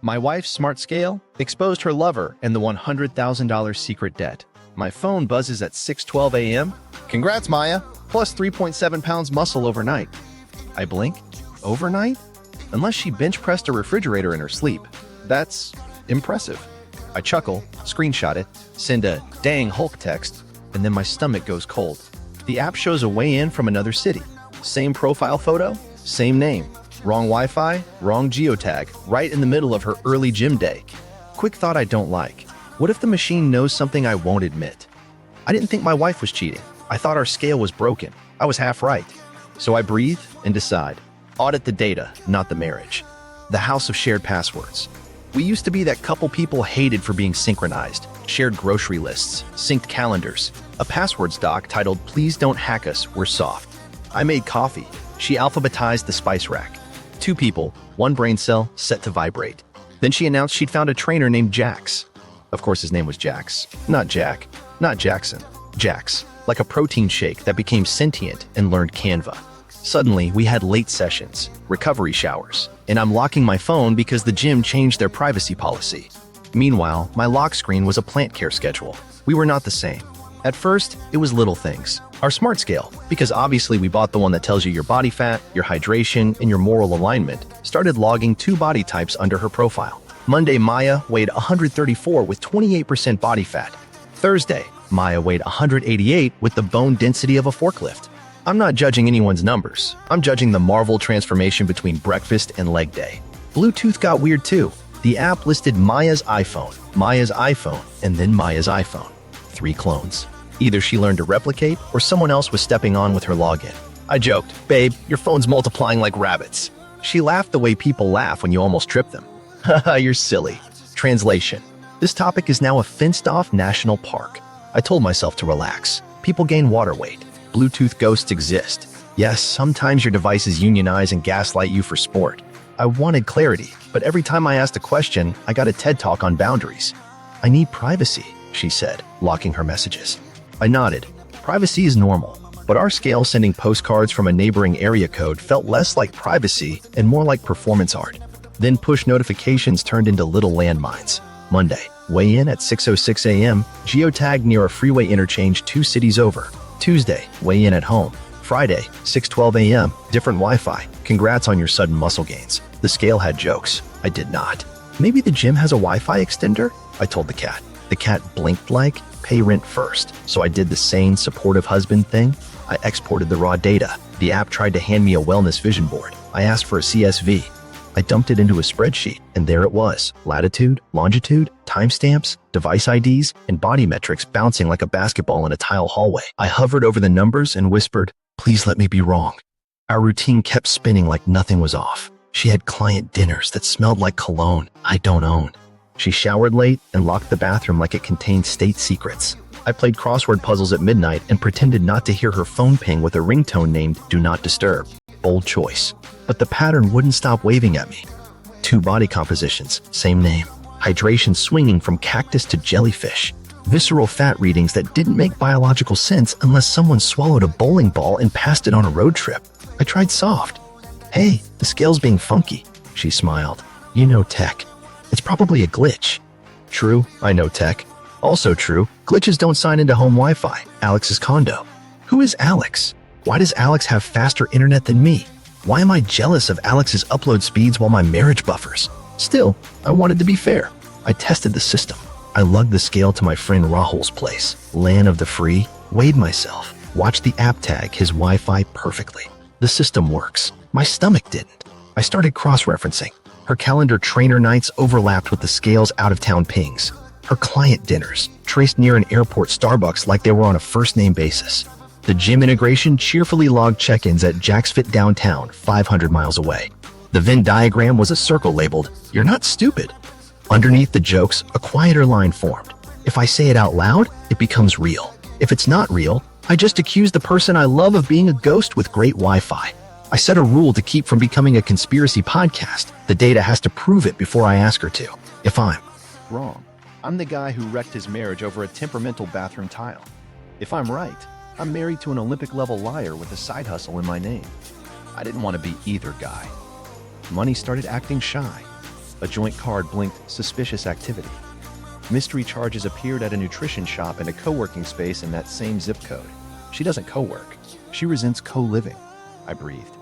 My wife's smart scale exposed her lover and the $100,000 secret debt. My phone buzzes at 6:12 a.m. Congrats, Maya. Plus 3.7 pounds muscle overnight. I blink. Overnight? Unless she bench pressed a refrigerator in her sleep. That's impressive. I chuckle, screenshot it, send a dang Hulk text, and then my stomach goes cold. The app shows a weigh-in from another city. Same profile photo, same name. Wrong Wi-Fi, wrong geotag, right in the middle of her early gym day. Quick thought I don't like. What if the machine knows something I won't admit? I didn't think my wife was cheating. I thought our scale was broken. I was half right. So I breathe and decide. Audit the data, not the marriage. The house of shared passwords. We used to be that couple people hated for being synchronized. Shared grocery lists, synced calendars, a passwords doc titled "Please don't hack us, we're soft." I made coffee. She alphabetized the spice rack. 2 people, 1 brain cell, set to vibrate. Then she announced she'd found a trainer named Jax. Of course his name was Jax. Not Jack. Not Jackson. Jax. Like a protein shake that became sentient and learned Canva. Suddenly, we had late sessions, recovery showers, and I'm locking my phone because the gym changed their privacy policy. Meanwhile, my lock screen was a plant care schedule. We were not the same. At first, it was little things. Our smart scale, because obviously we bought the one that tells you your body fat, your hydration, and your moral alignment, started logging 2 body types under her profile. Monday, Maya weighed 134 with 28% body fat. Thursday, Maya weighed 188 with the bone density of a forklift. I'm not judging anyone's numbers. I'm judging the Marvel transformation between breakfast and leg day. Bluetooth got weird too. The app listed Maya's iPhone, and then Maya's iPhone. 3 clones. Either she learned to replicate or someone else was stepping on with her login. I joked, "Babe, your phone's multiplying like rabbits." She laughed the way people laugh when you almost trip them. Haha, you're silly. Translation. This topic is now a fenced-off national park. I told myself to relax. People gain water weight. Bluetooth ghosts exist. Yes, sometimes your devices unionize and gaslight you for sport. I wanted clarity, but every time I asked a question, I got a TED Talk on boundaries. "I need privacy," she said, locking her messages. I nodded. Privacy is normal, but our scale sending postcards from a neighboring area code felt less like privacy and more like performance art. Then push notifications turned into little landmines. Monday, weigh in at 6:06 a.m., geotag near a freeway interchange 2 cities over. Tuesday, weigh in at home. Friday, 6:12 a.m., different Wi-Fi. Congrats on your sudden muscle gains. The scale had jokes. I did not. Maybe the gym has a Wi-Fi extender? I told the cat. The cat blinked like, pay rent first. So I did the sane, supportive husband thing. I exported the raw data. The app tried to hand me a wellness vision board. I asked for a CSV. I dumped it into a spreadsheet, and there it was. Latitude, longitude, timestamps, device IDs, and body metrics bouncing like a basketball in a tile hallway. I hovered over the numbers and whispered, "Please let me be wrong." Our routine kept spinning like nothing was off. She had client dinners that smelled like cologne I don't own. She showered late and locked the bathroom like it contained state secrets. I played crossword puzzles at midnight and pretended not to hear her phone ping with a ringtone named "Do Not Disturb." Bold choice. But the pattern wouldn't stop waving at me. 2 body compositions, same name. Hydration swinging from cactus to jellyfish. Visceral fat readings that didn't make biological sense unless someone swallowed a bowling ball and passed it on a road trip. I tried soft. "Hey, the scale's being funky," she smiled. "You know tech. It's probably a glitch." True, I know tech. Also true, glitches don't sign into home Wi-Fi. Alex's condo. Who is Alex? Why does Alex have faster internet than me? Why am I jealous of Alex's upload speeds while my marriage buffers? Still, I wanted to be fair. I tested the system. I lugged the scale to my friend Rahul's place, land of the free, weighed myself, watched the app tag his Wi-Fi perfectly. The system works. My stomach didn't. I started cross-referencing. Her calendar trainer nights overlapped with the scale's out-of-town pings. Her client dinners, traced near an airport Starbucks like they were on a first-name basis. The gym integration cheerfully logged check-ins at Jack's Fit downtown, 500 miles away. The Venn diagram was a circle labeled, "You're not stupid." Underneath the jokes, a quieter line formed. If I say it out loud, it becomes real. If it's not real, I just accuse the person I love of being a ghost with great Wi-Fi. I set a rule to keep from becoming a conspiracy podcast. The data has to prove it before I ask her to. If I'm wrong, I'm the guy who wrecked his marriage over a temperamental bathroom tile. If I'm right, I'm married to an Olympic-level liar with a side hustle in my name. I didn't want to be either guy. Money started acting shy. A joint card blinked suspicious activity. Mystery charges appeared at a nutrition shop and a co-working space in that same zip code. She doesn't co-work. She resents co-living. I breathed.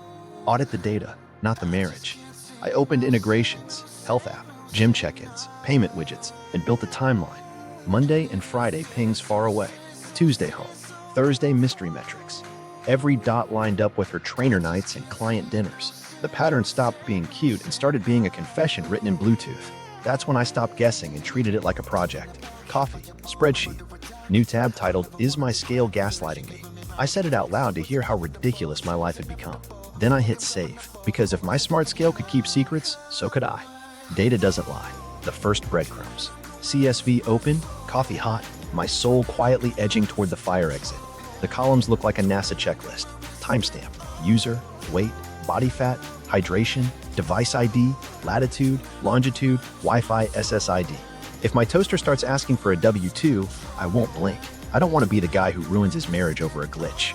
Audit the data, not the marriage. I opened integrations, health app, gym check-ins, payment widgets, and built a timeline. Monday and Friday pings far away. Tuesday home. Thursday mystery metrics. Every dot lined up with her trainer nights and client dinners. The pattern stopped being cute and started being a confession written in Bluetooth. That's when I stopped guessing and treated it like a project. Coffee, spreadsheet. New tab titled, Is My Scale Gaslighting Me? I said it out loud to hear how ridiculous my life had become. Then I hit save, because if my smart scale could keep secrets, so could I. Data doesn't lie. The first breadcrumbs. CSV open, coffee hot, my soul quietly edging toward the fire exit. The columns look like a NASA checklist. Timestamp, user, weight, body fat, hydration, device ID, latitude, longitude, Wi-Fi SSID. If my toaster starts asking for a W-2, I won't blink. I don't want to be the guy who ruins his marriage over a glitch.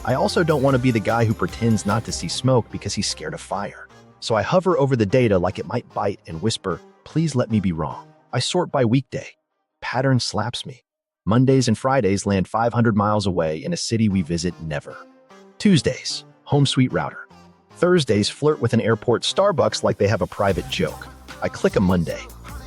I also don't want to be the guy who pretends not to see smoke because he's scared of fire. So I hover over the data like it might bite and whisper, please let me be wrong. I sort by weekday. Pattern slaps me. Mondays and Fridays land 500 miles away in a city we visit never. Tuesdays, home sweet router. Thursdays flirt with an airport Starbucks like they have a private joke. I click a Monday.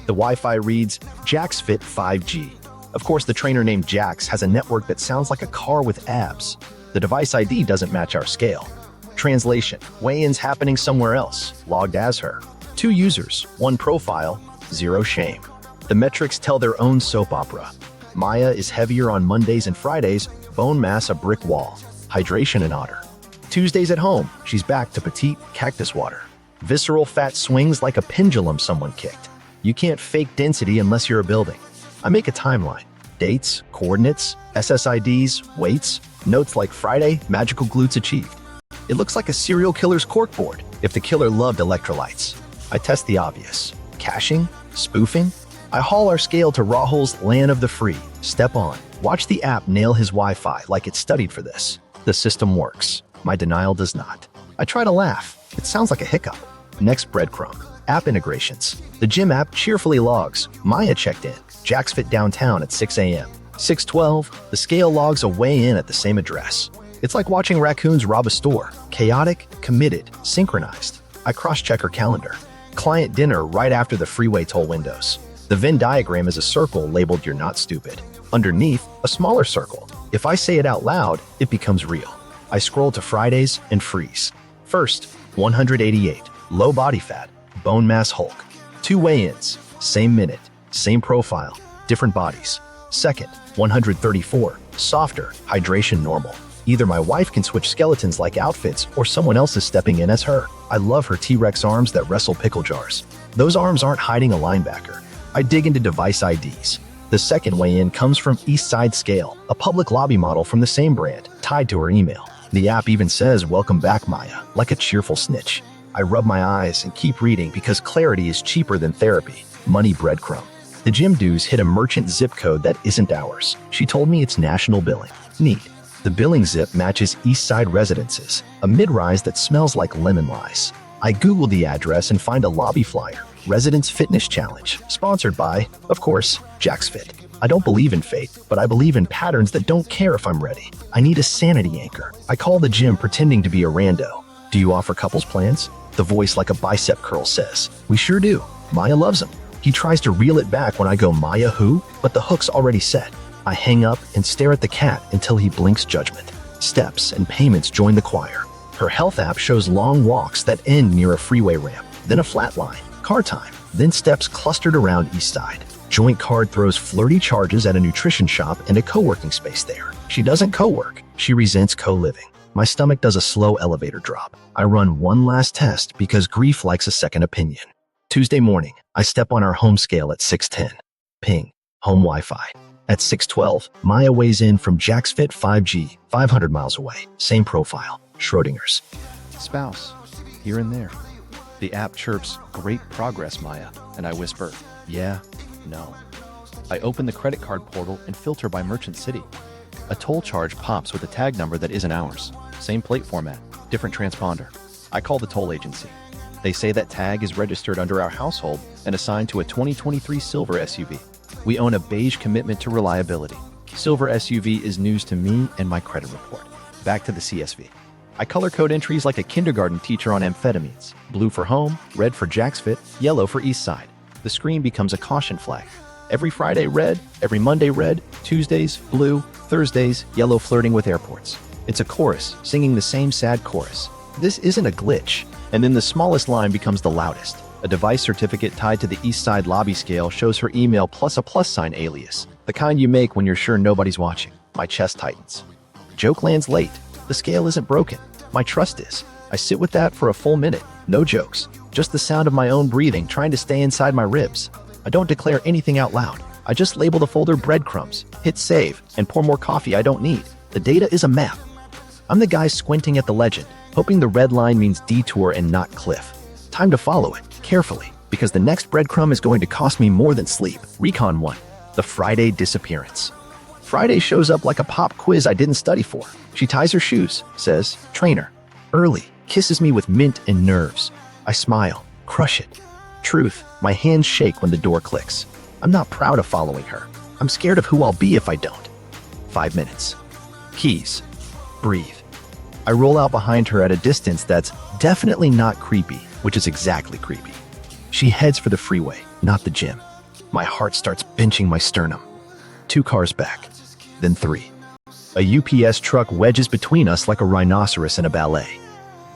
The Wi-Fi reads, Jax Fit 5G. Of course, the trainer named Jax has a network that sounds like a car with abs. The device ID doesn't match our scale. Translation, weigh-ins happening somewhere else, logged as her. 2 users, 1 profile, 0 shame. The metrics tell their own soap opera. Maya is heavier on Mondays and Fridays, bone mass a brick wall, hydration an otter. Tuesdays at home, she's back to petite cactus water. Visceral fat swings like a pendulum someone kicked. You can't fake density unless you're a building. I make a timeline. Dates, coordinates, SSIDs, weights, notes like Friday, magical glutes achieved. It looks like a serial killer's corkboard if the killer loved electrolytes. I test the obvious. Caching? Spoofing? I haul our scale to Rahul's land of the free. Step on. Watch the app nail his Wi-Fi like it studied for this. The system works. My denial does not. I try to laugh. It sounds like a hiccup. Next breadcrumb. App integrations. The gym app cheerfully logs. Maya checked in. Jax Fit downtown at 6 a.m. 6:12. The scale logs a weigh-in at the same address. It's like watching raccoons rob a store. Chaotic, committed, synchronized. I cross-check her calendar. Client dinner right after the freeway toll windows. The Venn diagram is a circle labeled You're Not Stupid. Underneath, a smaller circle. If I say it out loud, it becomes real. I scroll to Fridays and freeze. First, 188, low body fat, bone mass Hulk. 2 weigh-ins, same minute, same profile, different bodies. Second, 134, softer, hydration normal. Either my wife can switch skeletons like outfits or someone else is stepping in as her. I love her T-Rex arms that wrestle pickle jars. Those arms aren't hiding a linebacker. I dig into device IDs. The second weigh-in comes from East Side Scale, a public lobby model from the same brand, tied to her email. The app even says, Welcome back, Maya, like a cheerful snitch. I rub my eyes and keep reading because clarity is cheaper than therapy. Money breadcrumb. The gym dues hit a merchant zip code that isn't ours. She told me it's national billing. Neat. The billing zip matches East Side Residences, a mid-rise that smells like lemon lice. I Google the address and find a lobby flyer. Residence Fitness Challenge, sponsored by, of course, Jax Fit. I don't believe in fate, but I believe in patterns that don't care if I'm ready. I need a sanity anchor. I call the gym pretending to be a rando. Do you offer couples plans? The voice like a bicep curl says, We sure do. Maya loves him. He tries to reel it back when I go, Maya who? But the hook's already set. I hang up and stare at the cat until he blinks judgment. Steps and payments join the choir. Her health app shows long walks that end near a freeway ramp, then a flat line. Car time, then steps clustered around East Side. Joint card throws flirty charges at a nutrition shop and a co-working space there. She doesn't co-work. She resents co-living. My stomach does a slow elevator drop. I run one last test because grief likes a second opinion. Tuesday morning, I step on our home scale at 6:10. Ping, home Wi-Fi. At 6:12, Maya weighs in from Jax Fit 5G, 500 miles away. Same profile, Schrodinger's. Spouse, here and there. The app chirps, Great progress, Maya, and I whisper, Yeah, no. I open the credit card portal and filter by merchant city. A toll charge pops with a tag number that isn't ours. Same plate format, different transponder. I call the toll agency. They say that tag is registered under our household and assigned to a 2023 silver SUV. We own a beige commitment to reliability. Silver SUV is news to me and my credit report. Back to the CSV. I color code entries like a kindergarten teacher on amphetamines. Blue for home, red for Jack's Fit, yellow for East Side. The screen becomes a caution flag. Every Friday, red. Every Monday, red. Tuesdays, blue. Thursdays, yellow, flirting with airports. It's a chorus, singing the same sad chorus. This isn't a glitch. And then the smallest line becomes the loudest. A device certificate tied to the East Side lobby scale shows her email plus a plus sign alias. The kind you make when you're sure nobody's watching. My chest tightens. Joke lands late. The scale isn't broken. My trust is. I sit with that for a full minute. No jokes. Just the sound of my own breathing trying to stay inside my ribs. I don't declare anything out loud. I just label the folder breadcrumbs, hit save, and pour more coffee I don't need. The data is a map. I'm the guy squinting at the legend, hoping the red line means detour and not cliff. Time to follow it, carefully, because the next breadcrumb is going to cost me more than sleep. Recon 1. The Friday disappearance. Friday shows up like a pop quiz I didn't study for. She ties her shoes, says, trainer. Early, kisses me with mint and nerves. I smile, crush it. Truth, my hands shake when the door clicks. I'm not proud of following her. I'm scared of who I'll be if I don't. 5 minutes. Keys. Breathe. I roll out behind her at a distance that's definitely not creepy, which is exactly creepy. She heads for the freeway, not the gym. My heart starts pinching my sternum. 2 cars back, then 3. A UPS truck wedges between us like a rhinoceros in a ballet.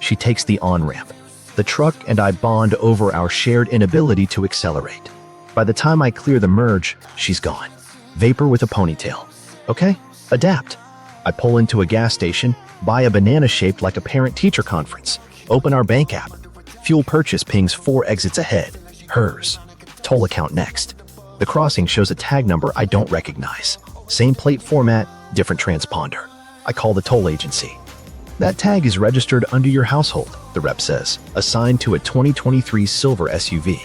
She takes the on-ramp. The truck and I bond over our shared inability to accelerate. By the time I clear the merge, she's gone. Vapor with a ponytail. Okay, adapt. I pull into a gas station, buy a banana shaped like a parent-teacher conference, open our bank app. Fuel purchase pings 4 exits ahead. Hers. Toll account next. The crossing shows a tag number I don't recognize. Same plate format, different transponder. I call the toll agency. That tag is registered under your household, the rep says, assigned to a 2023 silver SUV.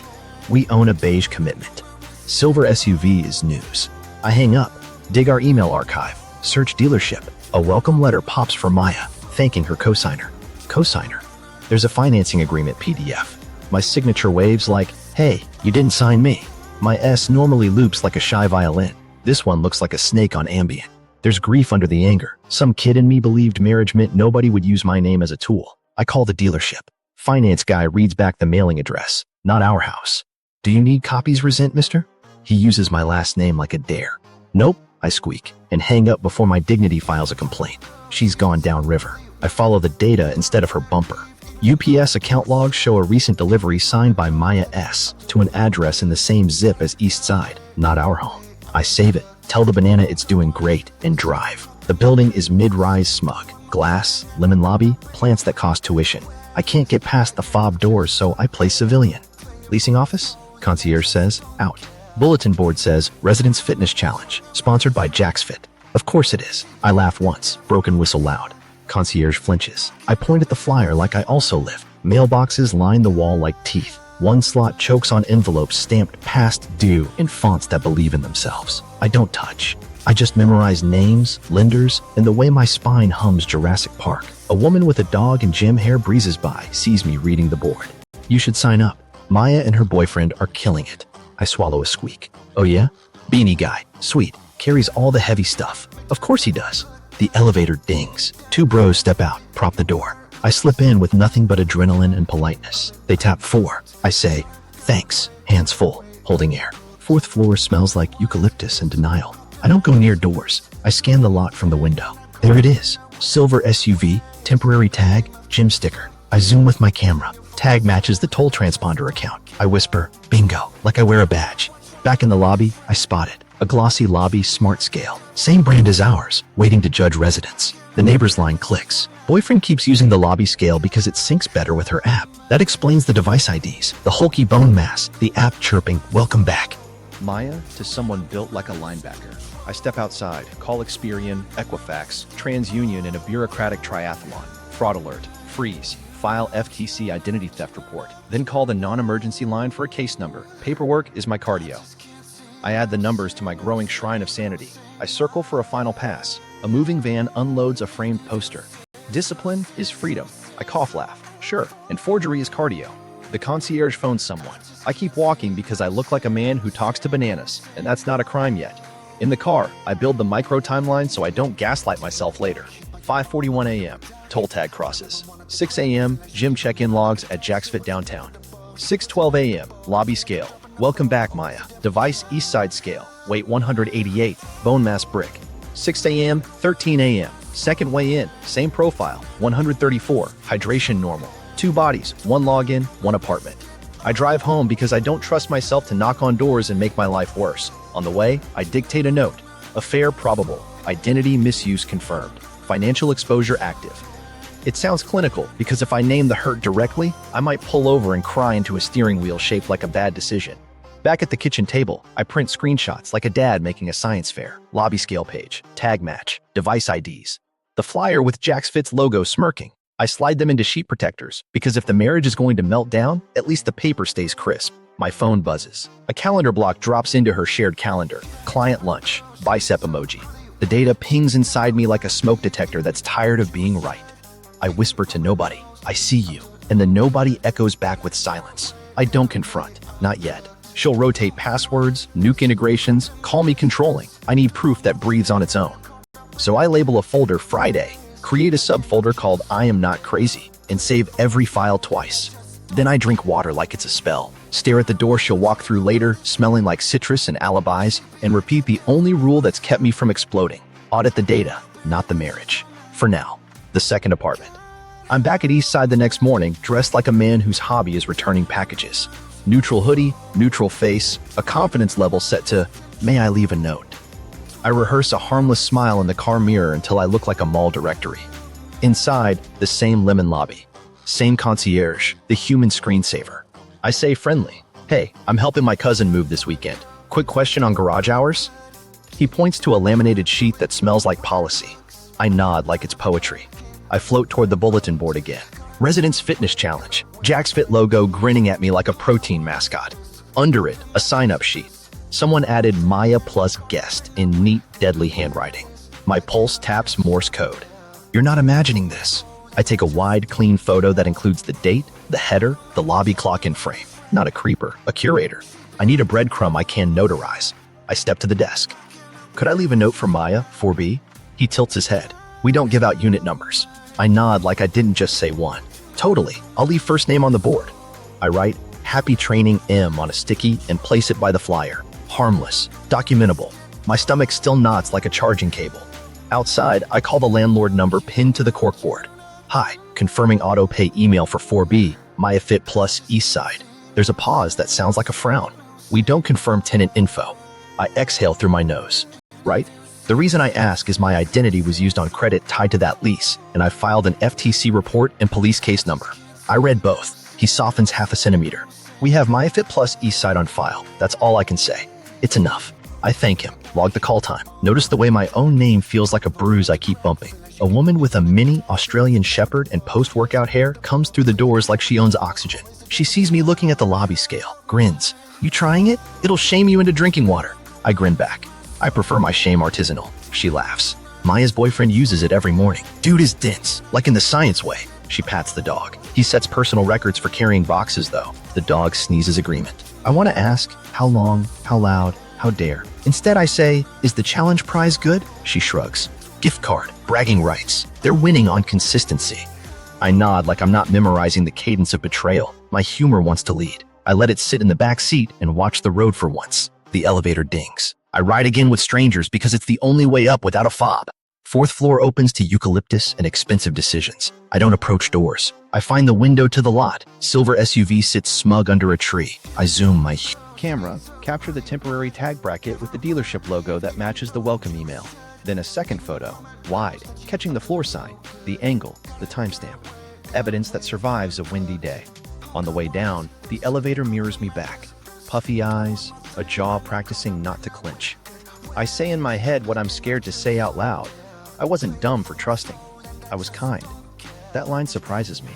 We own a beige commitment. Silver SUV is news. I hang up, dig our email archive, search dealership. A welcome letter pops for Maya, thanking her cosigner. Cosigner. There's a financing agreement PDF. My signature waves like, hey, you didn't sign me. My S normally loops like a shy violin. This one looks like a snake on Ambien. There's grief under the anger. Some kid in me believed marriage meant nobody would use my name as a tool. I call the dealership. Finance guy reads back the mailing address. Not our house. Do you need copies, resent, mister? He uses my last name like a dare. Nope, I squeak, and hang up before my dignity files a complaint. She's gone downriver. I follow the data instead of her bumper. UPS account logs show a recent delivery signed by Maya S. to an address in the same zip as East Side, not our home. I save it, tell the banana it's doing great, and drive. The building is mid-rise smug. Glass, lemon lobby, plants that cost tuition. I can't get past the fob doors, so I play civilian. Leasing office? Concierge says, out. Bulletin board says, Residence Fitness Challenge, sponsored by Jack's Fit. Of course it is. I laugh once, broken whistle loud. Concierge flinches. I point at the flyer like I also live. Mailboxes line the wall like teeth. One slot chokes on envelopes stamped past due in fonts that believe in themselves. I don't touch. I just memorize names, lenders, and the way my spine hums Jurassic Park. A woman with a dog and gym hair breezes by, sees me reading the board. You should sign up. Maya and her boyfriend are killing it. I swallow a squeak. Oh yeah? Beanie guy. Sweet. Carries all the heavy stuff. Of course he does. The elevator dings. 2 bros step out, prop the door. I slip in with nothing but adrenaline and politeness. They tap 4. I say, thanks, hands full, holding air. 4th floor smells like eucalyptus and denial. I don't go near doors. I scan the lot from the window. There it is. Silver SUV, temporary tag, gym sticker. I zoom with my camera. Tag matches the toll transponder account. I whisper, bingo, like I wear a badge. Back in the lobby, I spot it. A glossy lobby smart scale. Same brand as ours, waiting to judge residents. The neighbor's line clicks. Boyfriend keeps using the lobby scale because it syncs better with her app. That explains the device IDs, the hulky bone mass, the app chirping, welcome back. Maya to someone built like a linebacker. I step outside, call Experian, Equifax, TransUnion, and a bureaucratic triathlon. Fraud alert, freeze, file FTC identity theft report, then call the non-emergency line for a case number. Paperwork is my cardio. I add the numbers to my growing shrine of sanity. I circle for a final pass. A moving van unloads a framed poster. Discipline is freedom. I cough laugh. Sure. And forgery is cardio. The concierge phones someone. I keep walking because I look like a man who talks to bananas, and that's not a crime yet. In the car, I build the micro timeline so I don't gaslight myself later. 5:41 a.m. Toll tag crosses. 6 a.m. Gym check-in logs at Jack's Fit downtown. 6:12 a.m. Lobby scale. Welcome back, Maya. Device East Side scale. Weight 188. Bone mass brick. 6 a.m. 13 a.m. Second way in. Same profile. 134. Hydration normal. 2 bodies. 1 login. 1 apartment. I drive home because I don't trust myself to knock on doors and make my life worse. On the way, I dictate a note. Affair probable. Identity misuse confirmed. Financial exposure active. It sounds clinical because if I name the hurt directly, I might pull over and cry into a steering wheel shaped like a bad decision. Back at the kitchen table, I print screenshots like a dad making a science fair. Lobby scale page, tag match, device IDs. The flyer with Jack's Fit's logo smirking. I slide them into sheet protectors because if the marriage is going to melt down, at least the paper stays crisp. My phone buzzes. A calendar block drops into her shared calendar. Client lunch, bicep emoji. The data pings inside me like a smoke detector that's tired of being right. I whisper to nobody, I see you, and the nobody echoes back with silence. I don't confront, not yet. She'll rotate passwords, nuke integrations, call me controlling. I need proof that breathes on its own. So I label a folder Friday, create a subfolder called I am not crazy, and save every file twice. Then I drink water like it's a spell, stare at the door she'll walk through later, smelling like citrus and alibis, and repeat the only rule that's kept me from exploding. Audit the data, not the marriage. For now. The second apartment. I'm back at East Side the next morning, dressed like a man whose hobby is returning packages. Neutral hoodie, neutral face, a confidence level set to, may I leave a note? I rehearse a harmless smile in the car mirror until I look like a mall directory. Inside, the same lemon lobby. Same concierge, the human screensaver. I say friendly, hey, I'm helping my cousin move this weekend. Quick question on garage hours? He points to a laminated sheet that smells like policy. I nod like it's poetry. I float toward the bulletin board again. Residence Fitness Challenge. Jack's Fit logo grinning at me like a protein mascot. Under it, a sign-up sheet. Someone added Maya plus guest in neat, deadly handwriting. My pulse taps Morse code. You're not imagining this. I take a wide, clean photo that includes the date, the header, the lobby clock in frame. Not a creeper, a curator. I need a breadcrumb I can notarize. I step to the desk. Could I leave a note for Maya, 4B? He tilts his head. We don't give out unit numbers. I nod like I didn't just say one. Totally, I'll leave first name on the board. I write, Happy Training M on a sticky and place it by the flyer. Harmless, documentable. My stomach still knots like a charging cable. Outside, I call the landlord number pinned to the corkboard. Hi, confirming auto pay email for 4B, Maya Fit Plus East Side. There's a pause that sounds like a frown. We don't confirm tenant info. I exhale through my nose. Right? The reason I ask is my identity was used on credit tied to that lease, and I filed an FTC report and police case number. I read both. He softens half a centimeter. We have Maya Fit Plus East Side on file. That's all I can say. It's enough. I thank him. Log the call time. Notice the way my own name feels like a bruise I keep bumping. A woman with a mini Australian Shepherd and post-workout hair comes through the doors like she owns oxygen. She sees me looking at the lobby scale, grins. You trying it? It'll shame you into drinking water. I grin back. I prefer my shame artisanal. She laughs. Maya's boyfriend uses it every morning. Dude is dense, like in the science way. She pats the dog. He sets personal records for carrying boxes, though. The dog sneezes agreement. I want to ask, how long, how loud, how dare? Instead, I say, is the challenge prize good? She shrugs. Gift card, bragging rights. They're winning on consistency. I nod like I'm not memorizing the cadence of betrayal. My humor wants to lead. I let it sit in the back seat and watch the road for once. The elevator dings. I ride again with strangers because it's the only way up without a fob. 4th floor opens to eucalyptus and expensive decisions. I don't approach doors. I find the window to the lot. Silver SUV sits smug under a tree. I zoom my camera, capture the temporary tag bracket with the dealership logo that matches the welcome email. Then a second photo, wide, catching the floor sign, the angle, the timestamp. Evidence that survives a windy day. On the way down, the elevator mirrors me back. Puffy eyes, a jaw practicing not to clench. I say in my head what I'm scared to say out loud. I wasn't dumb for trusting. I was kind. That line surprises me.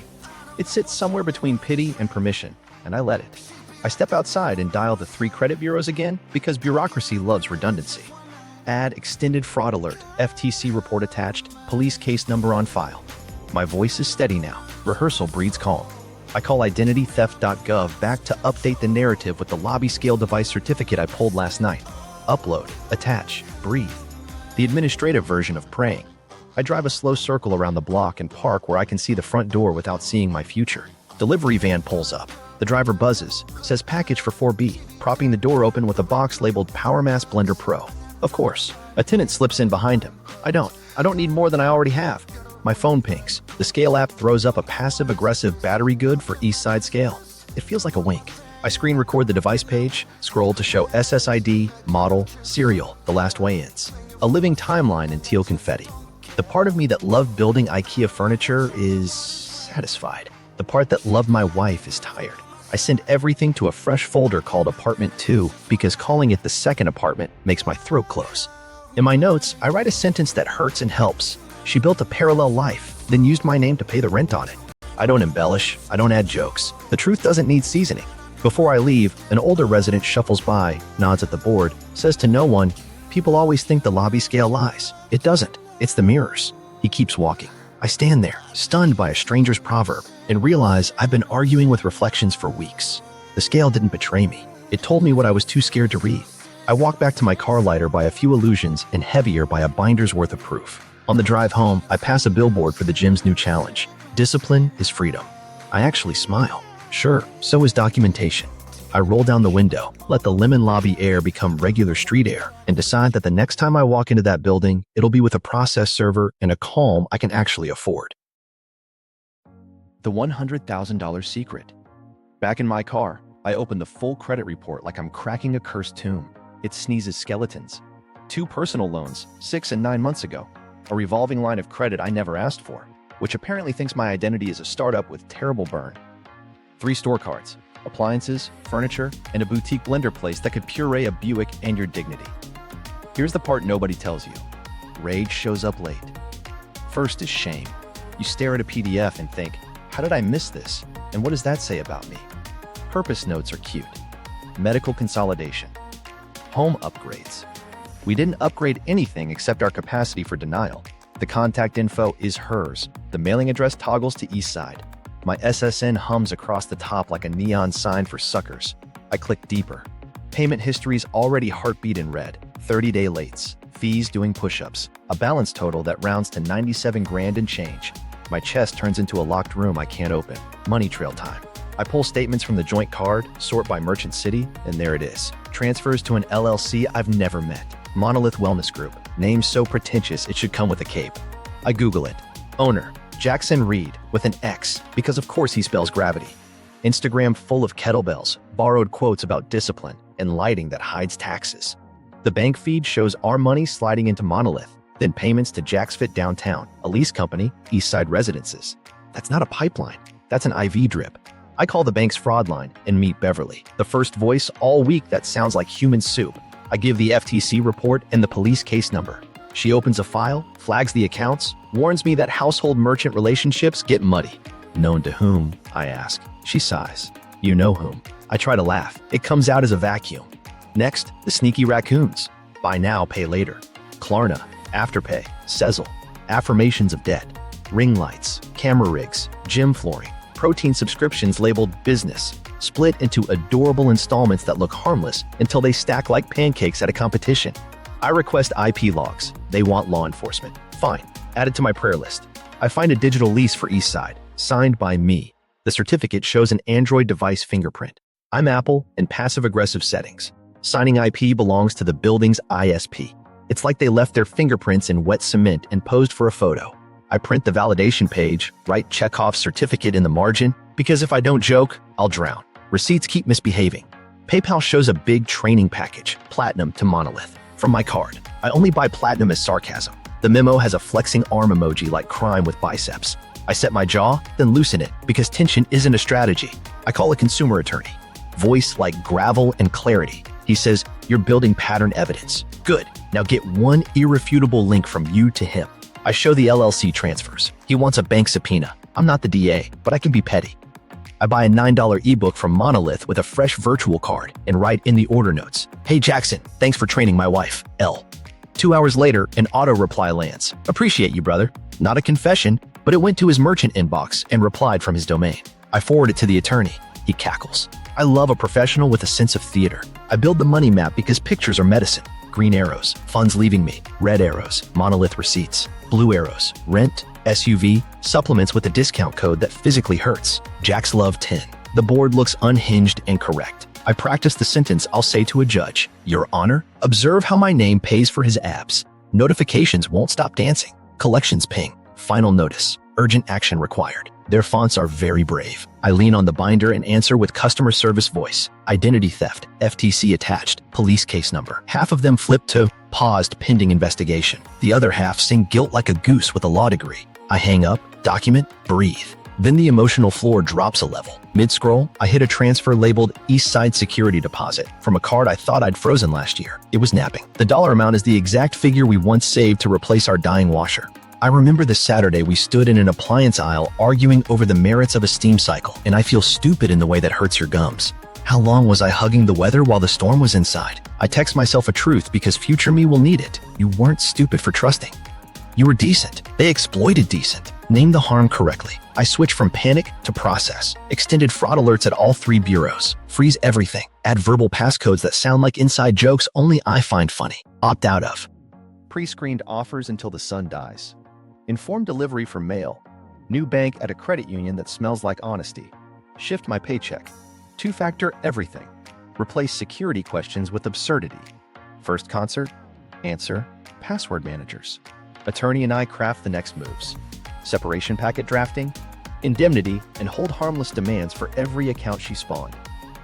It sits somewhere between pity and permission, and I let it. I step outside and dial the 3 credit bureaus again because bureaucracy loves redundancy. Add extended fraud alert, FTC report attached, police case number on file. My voice is steady now. Rehearsal breeds calm. I call identitytheft.gov back to update the narrative with the lobby scale device certificate I pulled last night. Upload, attach, breathe. The administrative version of praying. I drive a slow circle around the block and park where I can see the front door without seeing my future. Delivery van pulls up. The driver buzzes, says package for 4B, propping the door open with a box labeled PowerMass Blender Pro. Of course, a tenant slips in behind him. I don't need more than I already have. My phone pings. The Scale app throws up a passive-aggressive battery good for East Side Scale. It feels like a wink. I screen record the device page, scroll to show SSID, model, serial, the last weigh-ins. A living timeline in teal confetti. The part of me that loved building IKEA furniture is satisfied. The part that loved my wife is tired. I send everything to a fresh folder called Apartment 2 because calling it the second apartment makes my throat close. In my notes, I write a sentence that hurts and helps. She built a parallel life, then used my name to pay the rent on it. I don't embellish, I don't add jokes. The truth doesn't need seasoning. Before I leave, an older resident shuffles by, nods at the board, says to no one, "People always think the lobby scale lies. It doesn't. It's the mirrors." He keeps walking. I stand there, stunned by a stranger's proverb, and realize I've been arguing with reflections for weeks. The scale didn't betray me. It told me what I was too scared to read. I walk back to my car lighter by a few illusions and heavier by a binder's worth of proof. On the drive home, I pass a billboard for the gym's new challenge. Discipline is freedom. I actually smile. Sure, so is documentation. I roll down the window, let the lemon lobby air become regular street air, and decide that the next time I walk into that building, it'll be with a process server and a calm I can actually afford. The $100,000 secret. Back in my car, I open the full credit report like I'm cracking a cursed tomb. It sneezes skeletons. 2 personal loans, 6 and 9 months ago. A revolving line of credit I never asked for, which apparently thinks my identity is a startup with terrible burn. 3 store cards, appliances, furniture, and a boutique blender place that could puree a Buick and your dignity. Here's the part nobody tells you. Rage shows up late. First is shame. You stare at a PDF and think, how did I miss this? And what does that say about me? Purpose notes are cute. Medical consolidation. Home upgrades. We didn't upgrade anything except our capacity for denial. The contact info is hers. The mailing address toggles to East Side. My SSN hums across the top like a neon sign for suckers. I click deeper. Payment history's already heartbeat in red. 30-day lates. Fees doing push-ups. A balance total that rounds to 97 grand and change. My chest turns into a locked room I can't open. Money trail time. I pull statements from the joint card, sort by merchant city, and there it is. Transfers to an LLC I've never met. Monolith Wellness Group. Name so pretentious it should come with a cape. I Google it. Owner, Jackson Reed, with an X, because of course he spells gravity. Instagram full of kettlebells, borrowed quotes about discipline, and lighting that hides taxes. The bank feed shows our money sliding into Monolith, then payments to Jack's Fit Downtown, a lease company, Eastside Residences. That's not a pipeline. That's an IV drip. I call the bank's fraud line and meet Beverly, the first voice all week that sounds like human soup. I give the FTC report and the police case number. She opens a file, flags the accounts, warns me that household merchant relationships get muddy. Known to whom? I ask. She sighs. You know whom. I try to laugh. It comes out as a vacuum. Next, the sneaky raccoons. Buy now, pay later. Klarna, Afterpay, Sezzle, affirmations of debt, ring lights, camera rigs, gym flooring, protein subscriptions labeled business, split into adorable installments that look harmless until they stack like pancakes at a competition. I request IP logs. They want law enforcement. Fine. Add it to my prayer list. I find a digital lease for Eastside, signed by me. The certificate shows an Android device fingerprint. I'm Apple in passive-aggressive settings. Signing IP belongs to the building's ISP. It's like they left their fingerprints in wet cement and posed for a photo. I print the validation page, write Chekhov's certificate in the margin, because if I don't joke, I'll drown. Receipts keep misbehaving. PayPal shows a big training package, Platinum to Monolith, from my card. I only buy Platinum as sarcasm. The memo has a flexing arm emoji like crime with biceps. I set my jaw, then loosen it, because tension isn't a strategy. I call a consumer attorney. Voice like gravel and clarity. He says, "You're building pattern evidence. Good. Now get one irrefutable link from you to him." I show the LLC transfers. He wants a bank subpoena. I'm not the DA, but I can be petty. I buy a $9 ebook from Monolith with a fresh virtual card and write in the order notes, "Hey Jackson, thanks for training my wife, L." 2 hours later, an auto reply lands. "Appreciate you, brother." Not a confession, but it went to his merchant inbox and replied from his domain. I forward it to the attorney. He cackles. I love a professional with a sense of theater. I build the money map because pictures are medicine. Green arrows, funds leaving me. Red arrows, monolith receipts. Blue arrows, rent, SUV, supplements with a discount code that physically hurts. Jack's Love 10. The board looks unhinged and correct. I practice the sentence I'll say to a judge. Your Honor, observe how my name pays for his abs. Notifications won't stop dancing. Collections ping. Final notice. Urgent action required. Their fonts are very brave. I lean on the binder and answer with customer service voice. Identity theft, FTC attached, police case number. Half of them flip to paused pending investigation. The other half sing guilt like a goose with a law degree. I hang up, document, breathe. Then the emotional floor drops a level. Mid-scroll, I hit a transfer labeled East Side Security Deposit from a card I thought I'd frozen last year. It was napping. The dollar amount is the exact figure we once saved to replace our dying washer. I remember the Saturday we stood in an appliance aisle arguing over the merits of a steam cycle, and I feel stupid in the way that hurts your gums. How long was I hugging the weather while the storm was inside? I text myself a truth because future me will need it. You weren't stupid for trusting. You were decent. They exploited decent. Name the harm correctly. I switch from panic to process. Extended fraud alerts at all 3 bureaus. Freeze everything. Add verbal passcodes that sound like inside jokes only I find funny. Opt out of. Pre-screened offers until the sun dies. Informed delivery for mail. New bank at a credit union that smells like honesty. Shift my paycheck. Two-factor everything. Replace security questions with absurdity. First concert. Answer. Password managers. Attorney and I craft the next moves. Separation packet drafting, indemnity, and hold harmless demands for every account she spawned.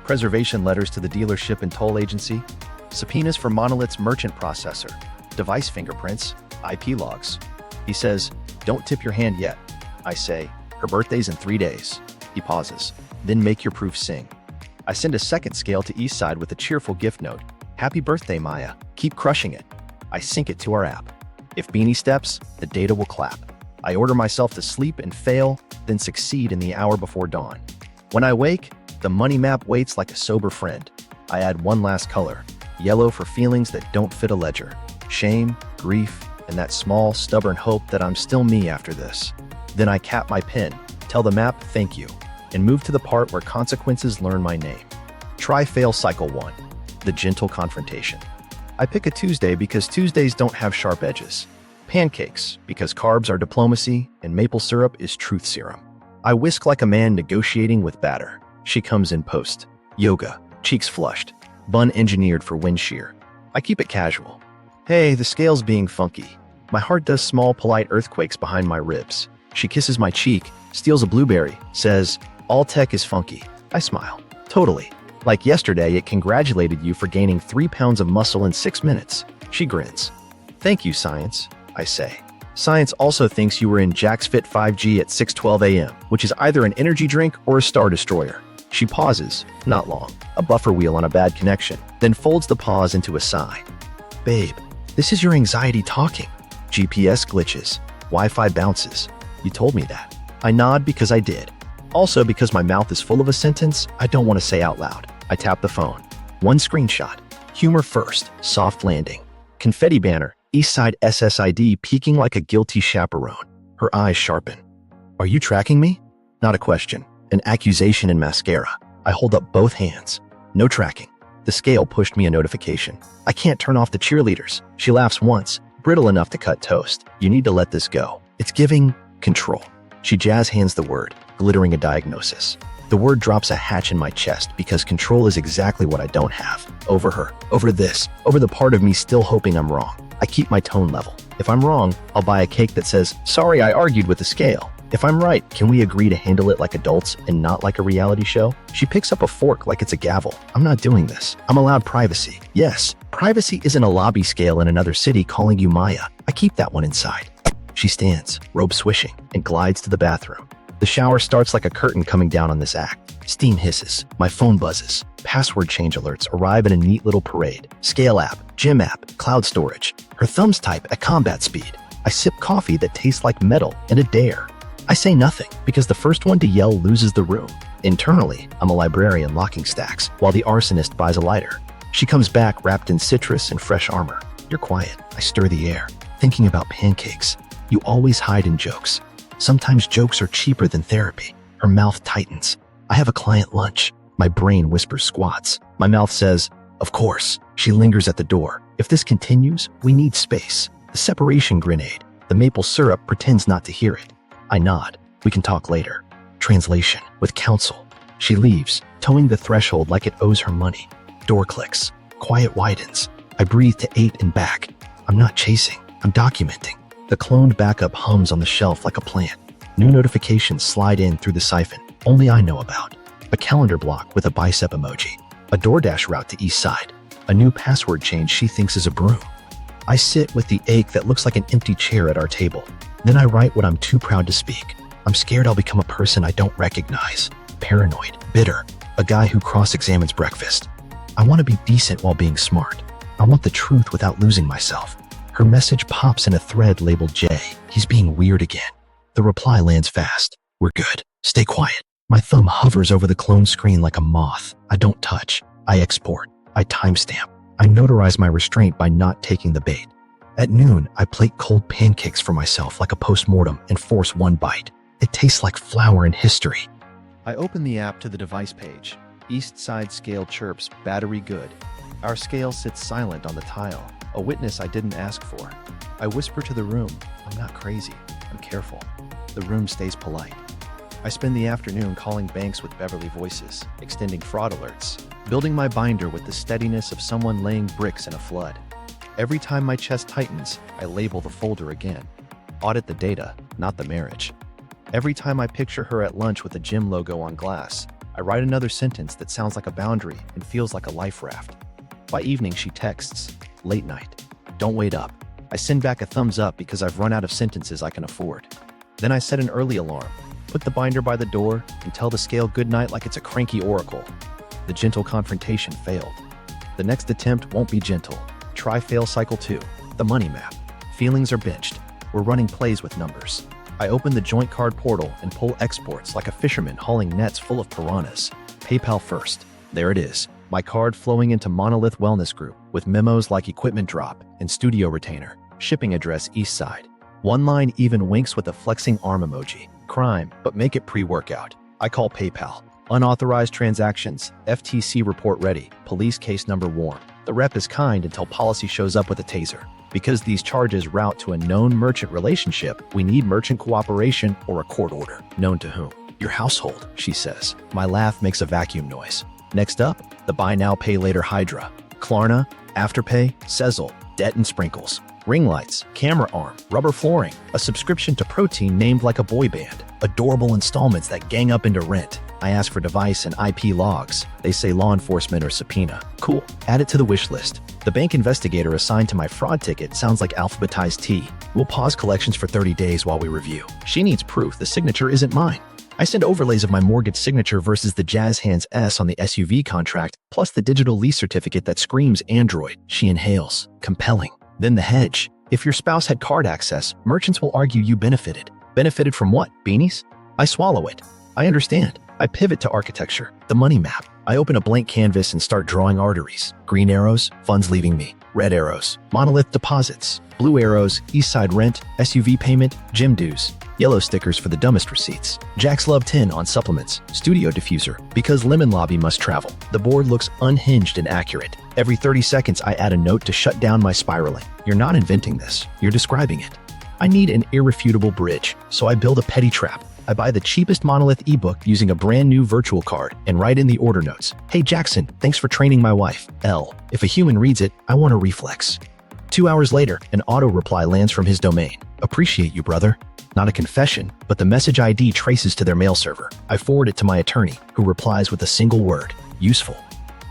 Preservation letters to the dealership and toll agency, subpoenas for Monolith's merchant processor, device fingerprints, IP logs. He says, don't tip your hand yet. I say, her birthday's in 3 days. He pauses, then make your proof sing. I send a second scale to Eastside with a cheerful gift note. Happy birthday, Maya. Keep crushing it. I sync it to our app. If Beanie steps, the data will clap. I order myself to sleep and fail, then succeed in the hour before dawn. When I wake, the money map waits like a sober friend. I add one last color, yellow for feelings that don't fit a ledger. Shame, grief, and that small, stubborn hope that I'm still me after this. Then I cap my pen, tell the map thank you, and move to the part where consequences learn my name. Try fail cycle 1, the gentle confrontation. I pick a Tuesday because Tuesdays don't have sharp edges. Pancakes, because carbs are diplomacy and maple syrup is truth serum. I whisk like a man negotiating with batter. She comes in post. Yoga, cheeks flushed, bun engineered for wind shear. I keep it casual. Hey, the scale's being funky. My heart does small, polite earthquakes behind my ribs. She kisses my cheek, steals a blueberry, says, all tech is funky. I smile. Totally. Like yesterday, it congratulated you for gaining 3 pounds of muscle in 6 minutes. She grins. Thank you, science. I say. Science also thinks you were in Jack's Fit 5G at 6:12 a.m., which is either an energy drink or a star destroyer. She pauses, not long, a buffer wheel on a bad connection, then folds the pause into a sigh. Babe, this is your anxiety talking. GPS glitches, Wi-Fi bounces. You told me that. I nod because I did. Also because my mouth is full of a sentence I don't want to say out loud. I tap the phone. One screenshot. Humor first, soft landing. Confetti banner. Eastside SSID peeking like a guilty chaperone. Her eyes sharpen. Are you tracking me? Not a question. An accusation in mascara. I hold up both hands. No tracking. The scale pushed me a notification. I can't turn off the cheerleaders. She laughs once, brittle enough to cut toast. You need to let this go. It's giving control. She jazz hands the word, glittering a diagnosis. The word drops a hatch in my chest because control is exactly what I don't have. Over her, over this, over the part of me still hoping I'm wrong. I keep my tone level. If I'm wrong, I'll buy a cake that says, sorry, I argued with the scale. If I'm right, can we agree to handle it like adults and not like a reality show? She picks up a fork like it's a gavel. I'm not doing this. I'm allowed privacy. Yes, privacy isn't a lobby scale in another city calling you Maya. I keep that one inside. She stands, robe swishing, and glides to the bathroom. The shower starts like a curtain coming down on this act. Steam hisses. My phone buzzes. Password change alerts arrive in a neat little parade. Scale app, gym app, cloud storage. Her thumbs type at combat speed. I sip coffee that tastes like metal and a dare. I say nothing because the first one to yell loses the room. Internally, I'm a librarian locking stacks while the arsonist buys a lighter. She comes back wrapped in citrus and fresh armor. You're quiet. I stir the air, thinking about pancakes. You always hide in jokes. Sometimes jokes are cheaper than therapy. Her mouth tightens. I have a client lunch. My brain whispers squats. My mouth says, of course. She lingers at the door. If this continues, we need space. The separation grenade. The maple syrup pretends not to hear it. I nod. We can talk later. Translation. With counsel. She leaves, towing the threshold like it owes her money. Door clicks. Quiet widens. I breathe to 8 and back. I'm not chasing. I'm documenting. The cloned backup hums on the shelf like a plant. New notifications slide in through the siphon. Only I know about. A calendar block with a bicep emoji. A DoorDash route to East Side. A new password change she thinks is a broom. I sit with the ache that looks like an empty chair at our table. Then I write what I'm too proud to speak. I'm scared I'll become a person I don't recognize. Paranoid, bitter, a guy who cross-examines breakfast. I want to be decent while being smart. I want the truth without losing myself. Her message pops in a thread labeled J. He's being weird again. The reply lands fast. We're good. Stay quiet. My thumb hovers over the clone screen like a moth. I don't touch. I export. I timestamp. I notarize my restraint by not taking the bait. At noon, I plate cold pancakes for myself like a post-mortem and force one bite. It tastes like flour in history. I open the app to the device page. East Side scale chirps, battery good. Our scale sits silent on the tile, a witness I didn't ask for. I whisper to the room, I'm not crazy, I'm careful. The room stays polite. I spend the afternoon calling banks with Beverly voices, extending fraud alerts, building my binder with the steadiness of someone laying bricks in a flood. Every time my chest tightens, I label the folder again. Audit the data, not the marriage. Every time I picture her at lunch with a gym logo on glass, I write another sentence that sounds like a boundary and feels like a life raft. By evening, she texts, late night, don't wait up. I send back a thumbs up because I've run out of sentences I can afford. Then I set an early alarm, put the binder by the door, and tell the scale goodnight like it's a cranky oracle. The gentle confrontation failed. The next attempt won't be gentle. Try fail cycle 2. The money map. Feelings are benched. We're running plays with numbers. I open the joint card portal and pull exports like a fisherman hauling nets full of piranhas. PayPal first. There it is. My card flowing into Monolith Wellness Group with memos like equipment drop and studio retainer. Shipping address East Side. One line even winks with a flexing arm emoji. Crime, but make it pre-workout. I call PayPal. Unauthorized transactions. FTC report ready. Police case number warm. The rep is kind until policy shows up with a taser. Because these charges route to a known merchant relationship, we need merchant cooperation or a court order. Known to whom? Your household, she says. My laugh makes a vacuum noise. Next up, the buy now, pay later Hydra. Klarna, Afterpay, Sezzle, debt and sprinkles. Ring lights, camera arm, rubber flooring, a subscription to protein named like a boy band, adorable installments that gang up into rent. I ask for device and IP logs. They say law enforcement or subpoena. Cool. Add it to the wish list. The bank investigator assigned to my fraud ticket sounds like alphabetized T. We'll pause collections for 30 days while we review. She needs proof the signature isn't mine. I send overlays of my mortgage signature versus the Jazz Hands S on the SUV contract, plus the digital lease certificate that screams Android. She inhales. Compelling. Then the hedge. If your spouse had card access, merchants will argue you benefited. Benefited from what? Beanies? I swallow it. I understand. I pivot to architecture, the money map. I open a blank canvas and start drawing arteries. Green arrows, funds leaving me. Red arrows, monolith deposits. Blue arrows, East Side rent, SUV payment, gym dues. Yellow stickers for the dumbest receipts. Jack's Love 10 on supplements. Studio diffuser, because Lemon Lobby must travel. The board looks unhinged and accurate. Every 30 seconds, I add a note to shut down my spiraling. You're not inventing this, you're describing it. I need an irrefutable bridge, so I build a petty trap. I buy the cheapest Monolith ebook using a brand new virtual card and write in the order notes. Hey Jackson, thanks for training my wife. L. If a human reads it, I want a reflex. 2 hours later, an auto reply lands from his domain. Appreciate you, brother. Not a confession, but the message ID traces to their mail server. I forward it to my attorney, who replies with a single word, useful.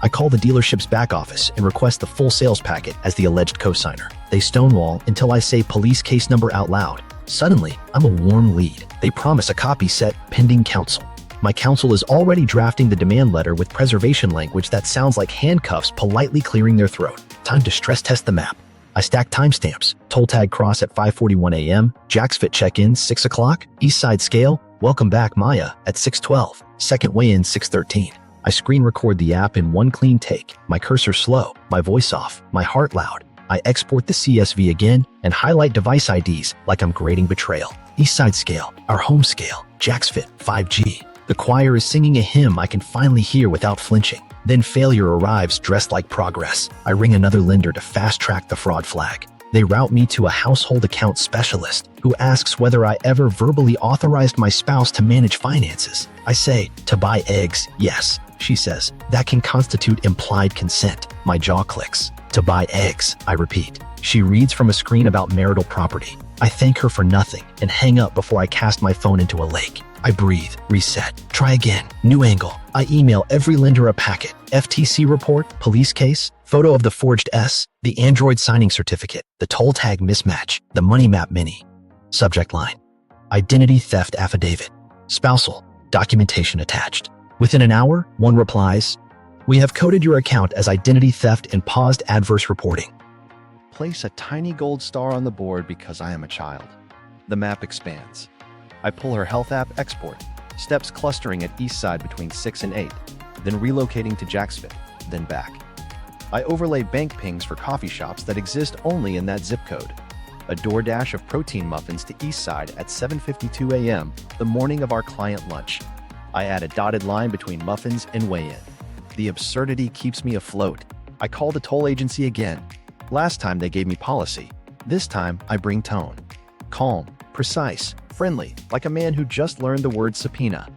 I call the dealership's back office and request the full sales packet as the alleged cosigner. They stonewall until I say police case number out loud. Suddenly, I'm a warm lead. They promise a copy set pending counsel. My counsel is already drafting the demand letter with preservation language that sounds like handcuffs politely clearing their throat. Time to stress test the map. I stack timestamps. Toll tag cross at 5:41 a.m. Jack's Fit check-in 6 o'clock. East Side scale. Welcome back, Maya at 6:12. Second weigh-in 6:13. I screen record the app in one clean take. My cursor slow, my voice off, my heart loud. I export the CSV again and highlight device IDs like I'm grading Betrayal. East Side scale, our home scale, Jack's Fit 5G. The choir is singing a hymn I can finally hear without flinching. Then failure arrives dressed like progress. I ring another lender to fast-track the fraud flag. They route me to a household account specialist who asks whether I ever verbally authorized my spouse to manage finances. I say, to buy eggs, yes. She says, that can constitute implied consent. My jaw clicks. To buy eggs, I repeat. She reads from a screen about marital property. I thank her for nothing and hang up before I cast my phone into a lake. I breathe, reset, try again, new angle. I email every lender a packet, FTC report, police case, photo of the forged S, the Android signing certificate, the toll tag mismatch, the money map mini. Subject line, identity theft affidavit, spousal, documentation attached. Within an hour, one replies, we have coded your account as identity theft and paused adverse reporting. Place a tiny gold star on the board because I am a child. The map expands. I pull her health app export, steps clustering at east side between 6 and 8, then relocating to Jacksonville, then back. I overlay bank pings for coffee shops that exist only in that zip code. A DoorDash of protein muffins to east side at 7:52 a.m., the morning of our client lunch. I add a dotted line between muffins and weigh-in. The absurdity keeps me afloat. I call the toll agency again. Last time they gave me policy. This time I bring tone. Calm, precise, friendly, like a man who just learned the word subpoena.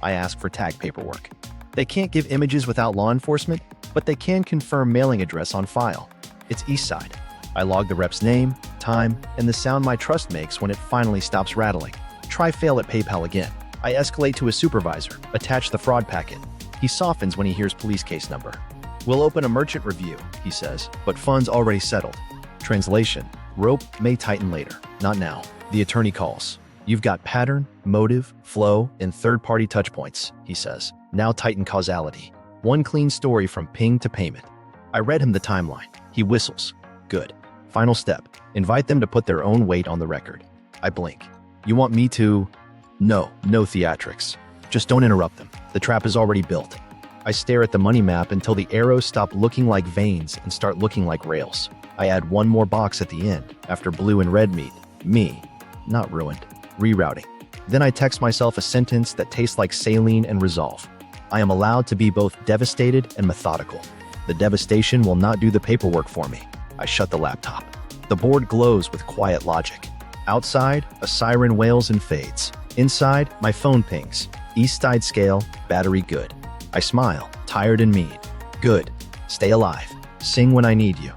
I ask for tag paperwork. They can't give images without law enforcement, but they can confirm mailing address on file. It's east side. I log the rep's name, time, and the sound my trust makes when it finally stops rattling. Try fail at PayPal again. I escalate to a supervisor, attach the fraud packet. He softens when he hears police case number. We'll open a merchant review, he says, but funds already settled. Translation, rope may tighten later, not now. The attorney calls. You've got pattern, motive, flow, and third-party touchpoints, he says. Now tighten causality. One clean story from ping to payment. I read him the timeline. He whistles. Good. Final step. Invite them to put their own weight on the record. I blink. You want me to? No theatrics. Just don't interrupt them. The trap is already built. I stare at the money map until the arrows stop looking like veins and start looking like rails. I add one more box at the end, after blue and red meet. Me. Not ruined. Rerouting. Then I text myself a sentence that tastes like saline and resolve. I am allowed to be both devastated and methodical. The devastation will not do the paperwork for me. I shut the laptop. The board glows with quiet logic. Outside, a siren wails and fades. Inside, my phone pings. East side scale, battery good. I smile, tired and mean. Good. Stay alive. Sing when I need you.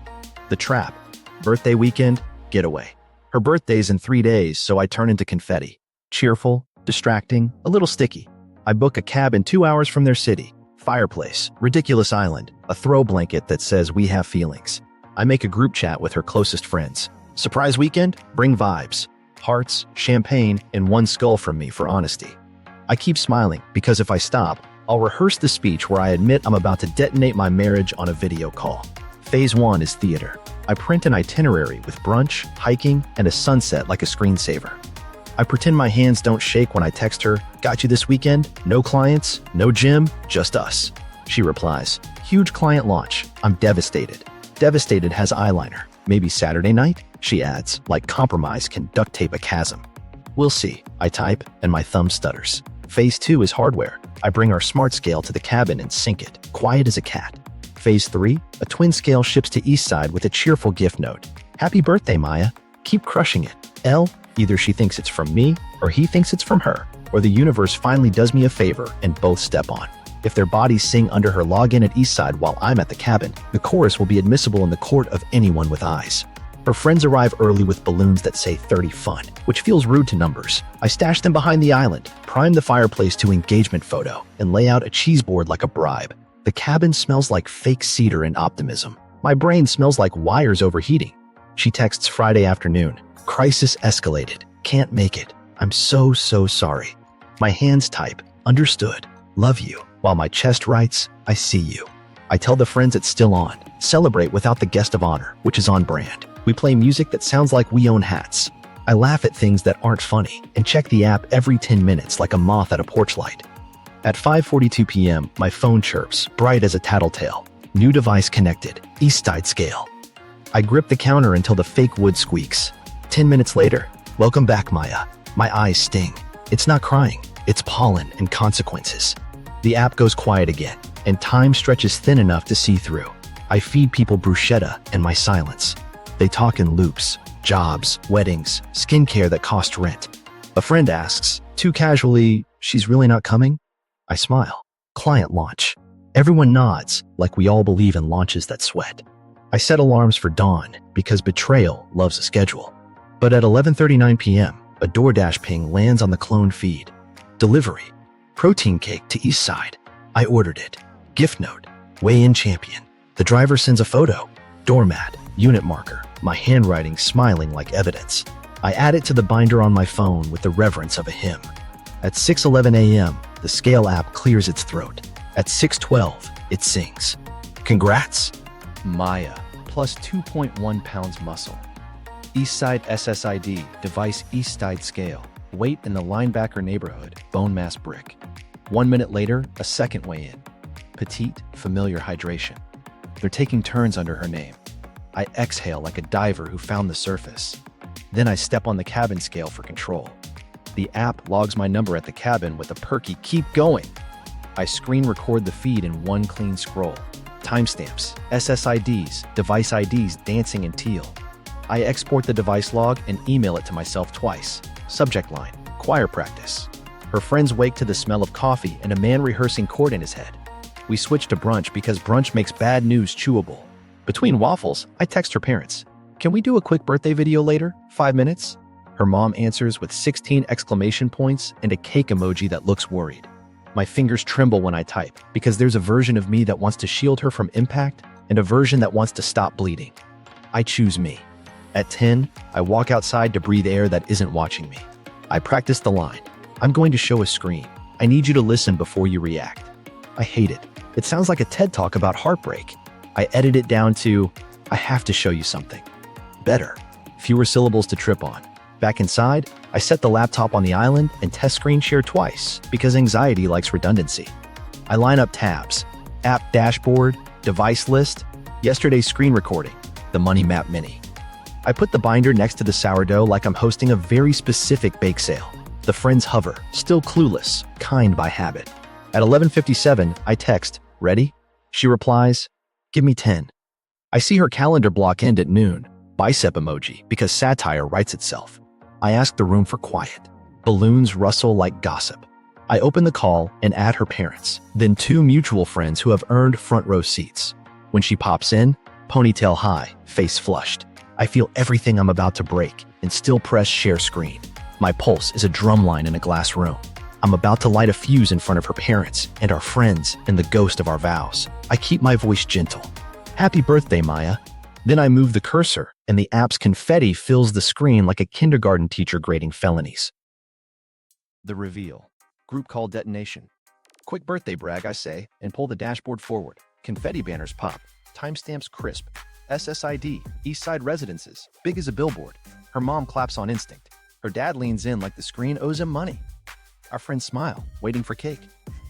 The trap. Birthday weekend, getaway. Her birthday's in 3 days, so I turn into confetti. Cheerful, distracting, a little sticky. I book a cab in 2 hours from their city. Fireplace, ridiculous island, a throw blanket that says we have feelings. I make a group chat with her closest friends. Surprise weekend? Bring vibes. Hearts, champagne, and one skull from me for honesty. I keep smiling because if I stop, I'll rehearse the speech where I admit I'm about to detonate my marriage on a video call. Phase 1 is theater. I print an itinerary with brunch, hiking, and a sunset like a screensaver. I pretend my hands don't shake when I text her, got you this weekend? No clients, no gym, just us. She replies, huge client launch. I'm devastated. Devastated has eyeliner. Maybe Saturday night? She adds, like compromise can duct tape a chasm. We'll see. I type, and my thumb stutters. Phase 2 is hardware. I bring our smart scale to the cabin and sync it, quiet as a cat. Phase 3, a twin scale ships to east side with a cheerful gift note. Happy birthday, Maya. Keep crushing it. L, either she thinks it's from me, or he thinks it's from her, or the universe finally does me a favor and both step on. If their bodies sing under her login at east side while I'm at the cabin, the chorus will be admissible in the court of anyone with eyes. Her friends arrive early with balloons that say 30 fun, which feels rude to numbers. I stash them behind the island, prime the fireplace to engagement photo, and lay out a cheese board like a bribe. The cabin smells like fake cedar and optimism. My brain smells like wires overheating. She texts Friday afternoon. Crisis escalated. Can't make it. I'm so sorry. My hands type, understood, love you, while my chest writes, I see you. I tell the friends it's still on. Celebrate without the guest of honor, which is on brand. We play music that sounds like we own hats. I laugh at things that aren't funny and check the app every 10 minutes like a moth at a porch light. At 5:42 p.m., my phone chirps, bright as a tattletale. New device connected, east side scale. I grip the counter until the fake wood squeaks. 10 minutes later, welcome back, Maya. My eyes sting. It's not crying, It's pollen and consequences. The app goes quiet again, and time stretches thin enough to see through. I feed people bruschetta and my silence. They talk in loops, jobs, weddings, skincare that cost rent. A friend asks, too casually, she's really not coming? I smile. Client launch. Everyone nods, like we all believe in launches that sweat. I set alarms for dawn because betrayal loves a schedule. But at 11:39 p.m., a DoorDash ping lands on the clone feed. Delivery. Protein cake to East Side. I ordered it. Gift note. Weigh-in champion. The driver sends a photo. Doormat. Unit marker. My handwriting smiling like evidence. I add it to the binder on my phone with the reverence of a hymn. At 6:11 a.m., the Scale app clears its throat. At 6:12, it sings. Congrats. Maya, plus 2.1 pounds muscle. Eastside SSID, device Eastside scale. Weight in the linebacker neighborhood, bone mass brick. 1 minute later, a second weigh-in. Petite, familiar hydration. They're taking turns under her name. I exhale like a diver who found the surface. Then I step on the cabin scale for control. The app logs my number at the cabin with a perky "keep going." I screen record the feed in one clean scroll. Timestamps, SSIDs, device IDs dancing in teal. I export the device log and email it to myself twice. Subject line, choir practice. Her friends wake to the smell of coffee and a man rehearsing chord in his head. We switch to brunch because brunch makes bad news chewable. Between waffles, I text her parents. Can we do a quick birthday video later? 5 minutes? Her mom answers with 16 exclamation points and a cake emoji that looks worried. My fingers tremble when I type because there's a version of me that wants to shield her from impact and a version that wants to stop bleeding. I choose me. At 10, I walk outside to breathe air that isn't watching me. I practice the line. I'm going to show a screen. I need you to listen before you react. I hate it. It sounds like a TED Talk about heartbreak. I edit it down to, I have to show you something. Better. Fewer syllables to trip on. Back inside, I set the laptop on the island and test screen share twice because anxiety likes redundancy. I line up tabs, app dashboard, device list, yesterday's screen recording, the Money Map Mini. I put the binder next to the sourdough like I'm hosting a very specific bake sale. The friends hover, still clueless, kind by habit. At 11:57, I text, ready? She replies, give me 10. I see her calendar block end at noon, bicep emoji because satire writes itself. I ask the room for quiet. Balloons rustle like gossip. I open the call and add her parents, then 2 mutual friends who have earned front row seats. When she pops in, ponytail high, face flushed. I feel everything I'm about to break and still press share screen. My pulse is a drumline in a glass room. I'm about to light a fuse in front of her parents and our friends and the ghost of our vows. I keep my voice gentle. Happy birthday, Maya. Then I move the cursor, and the app's confetti fills the screen like a kindergarten teacher grading felonies. The reveal. Group call detonation. Quick birthday brag, I say, and pull the dashboard forward. Confetti banners pop. Timestamps crisp. SSID, Eastside Residences, big as a billboard. Her mom claps on instinct. Her dad leans in like the screen owes him money. Our friends smile, waiting for cake.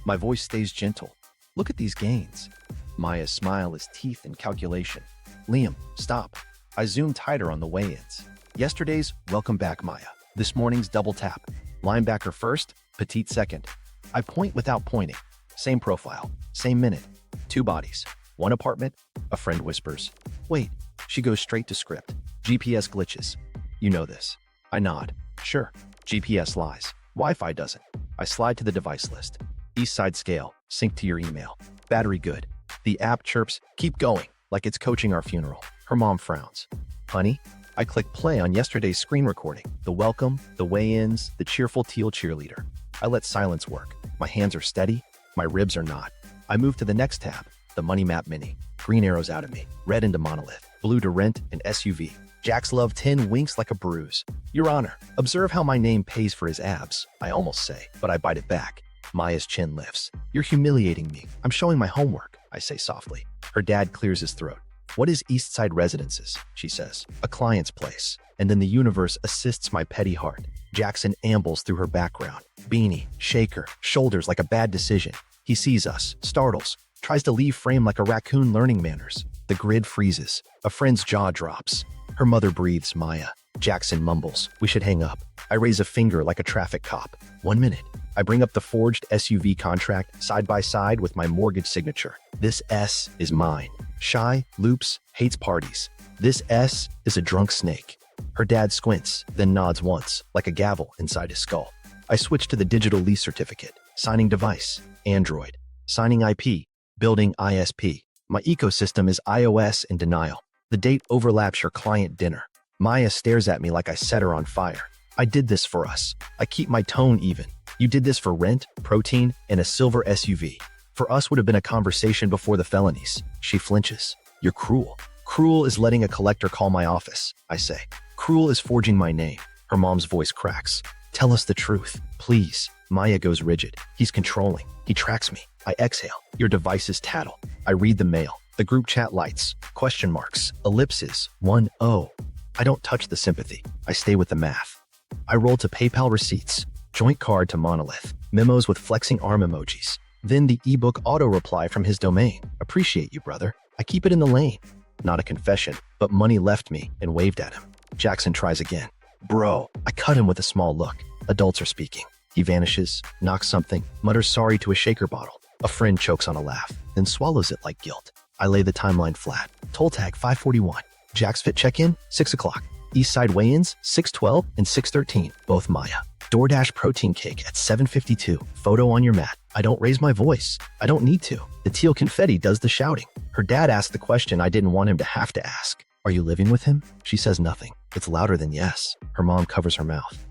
My voice stays gentle. Look at these gains. Maya's smile is teeth and calculation. Liam, stop. I zoom tighter on the weigh-ins. Yesterday's welcome back, Maya. This morning's double tap. Linebacker first, petite second. I point without pointing. Same profile, same minute. 2 bodies, 1 apartment. A friend whispers. Wait, she goes straight to script. GPS glitches. You know this. I nod. Sure. GPS lies. Wi-Fi doesn't. I slide to the device list. Eastside scale. Sync to your email. Battery good. The app chirps, keep going, like it's coaching our funeral. Her mom frowns. Honey? I click play on yesterday's screen recording. The welcome, the weigh-ins, the cheerful teal cheerleader. I let silence work. My hands are steady. My ribs are not. I move to the next tab. The Money Map Mini. Green arrows out of me. Red into monolith. Blue to rent and SUV. Jack's Love 10 winks like a bruise. Your Honor, observe how my name pays for his abs. I almost say, but I bite it back. Maya's chin lifts. You're humiliating me. I'm showing my homework, I say softly. Her dad clears his throat. What is Eastside Residences? She says. A client's place. And then the universe assists my petty heart. Jackson ambles through her background. Beanie, shaker, shoulders like a bad decision. He sees us, startles, tries to leave frame like a raccoon learning manners. The grid freezes. A friend's jaw drops. Her mother breathes, Maya. Jackson mumbles. We should hang up. I raise a finger like a traffic cop. 1 minute. I bring up the forged SUV contract side by side with my mortgage signature. This S is mine. Shy, loops, hates parties. This S is a drunk snake. Her dad squints, then nods once, like a gavel inside his skull. I switch to the digital lease certificate. Signing device, Android. Signing IP, building ISP. My ecosystem is iOS in denial. The date overlaps your client dinner. Maya stares at me like I set her on fire. I did this for us. I keep my tone even. You did this for rent, protein, and a silver SUV. For us would have been a conversation before the felonies. She flinches. You're cruel. Cruel is letting a collector call my office, I say. Cruel is forging my name. Her mom's voice cracks. Tell us the truth, please. Maya goes rigid. He's controlling. He tracks me. I exhale. Your devices tattle. I read the mail. The group chat lights. Question marks. Ellipses. 1-0. I don't touch the sympathy. I stay with the math. I roll to PayPal receipts. Joint card to Monolith. Memos with flexing arm emojis. Then the ebook auto reply from his domain. Appreciate you, brother. I keep it in the lane. Not a confession, but money left me and waved at him. Jackson tries again. Bro, I cut him with a small look. Adults are speaking. He vanishes, knocks something, mutters sorry to a shaker bottle. A friend chokes on a laugh, then swallows it like guilt. I lay the timeline flat. Toll tag 541. Jack's Fit check-in, 6 o'clock. East Side weigh-ins, 6:12 and 6:13, both Maya. DoorDash protein cake at 7:52. Photo on your mat. I don't raise my voice. I don't need to. The teal confetti does the shouting. Her dad asked the question I didn't want him to have to ask. Are you living with him? She says nothing. It's louder than yes. Her mom covers her mouth.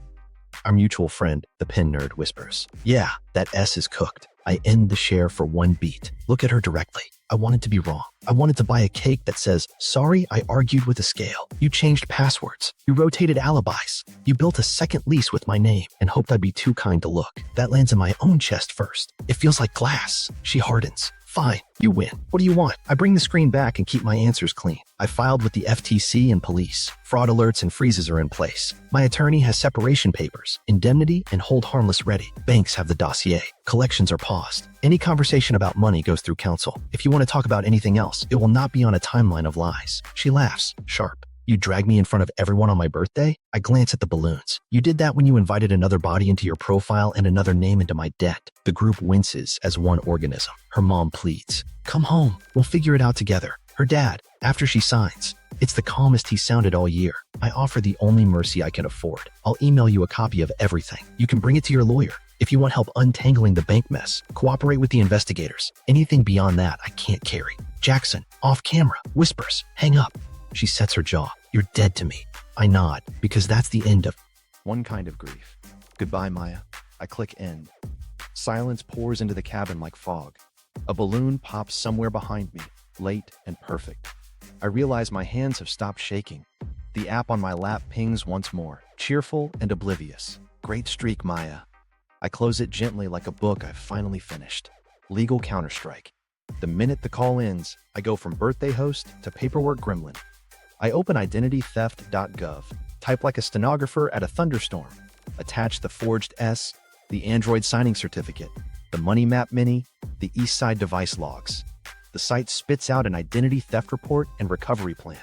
Our mutual friend, the pen nerd, whispers. Yeah, that S is cooked. I end the share for one beat. Look at her directly. I wanted to be wrong. I wanted to buy a cake that says, sorry, I argued with a scale. You changed passwords. You rotated alibis. You built a second lease with my name and hoped I'd be too kind to look. That lands in my own chest first. It feels like glass. She hardens. Fine, you win. What do you want? I bring the screen back and keep my answers clean. I filed with the FTC and police. Fraud alerts and freezes are in place. My attorney has separation papers, indemnity, and hold harmless ready. Banks have the dossier. Collections are paused. Any conversation about money goes through counsel. If you want to talk about anything else, it will not be on a timeline of lies. She laughs, sharp. You drag me in front of everyone on my birthday? I glance at the balloons. You did that when you invited another body into your profile and another name into my debt. The group winces as one organism. Her mom pleads. Come home. We'll figure it out together. Her dad, after she signs. It's the calmest he's sounded all year. I offer the only mercy I can afford. I'll email you a copy of everything. You can bring it to your lawyer. If you want help untangling the bank mess, cooperate with the investigators. Anything beyond that, I can't carry. Jackson, off camera, whispers, hang up. She sets her jaw. You're dead to me. I nod, because that's the end of One kind of grief. Goodbye, Maya. I click end. Silence pours into the cabin like fog. A balloon pops somewhere behind me, late and perfect. I realize my hands have stopped shaking. The app on my lap pings once more, cheerful and oblivious. Great streak, Maya. I close it gently like a book I've finally finished. Legal Counter-Strike. The minute the call ends, I go from birthday host to paperwork gremlin. I open identitytheft.gov, type like a stenographer at a thunderstorm, attach the forged S, the Android signing certificate, the Money Map Mini, the East Side device logs. The site spits out an identity theft report and recovery plan.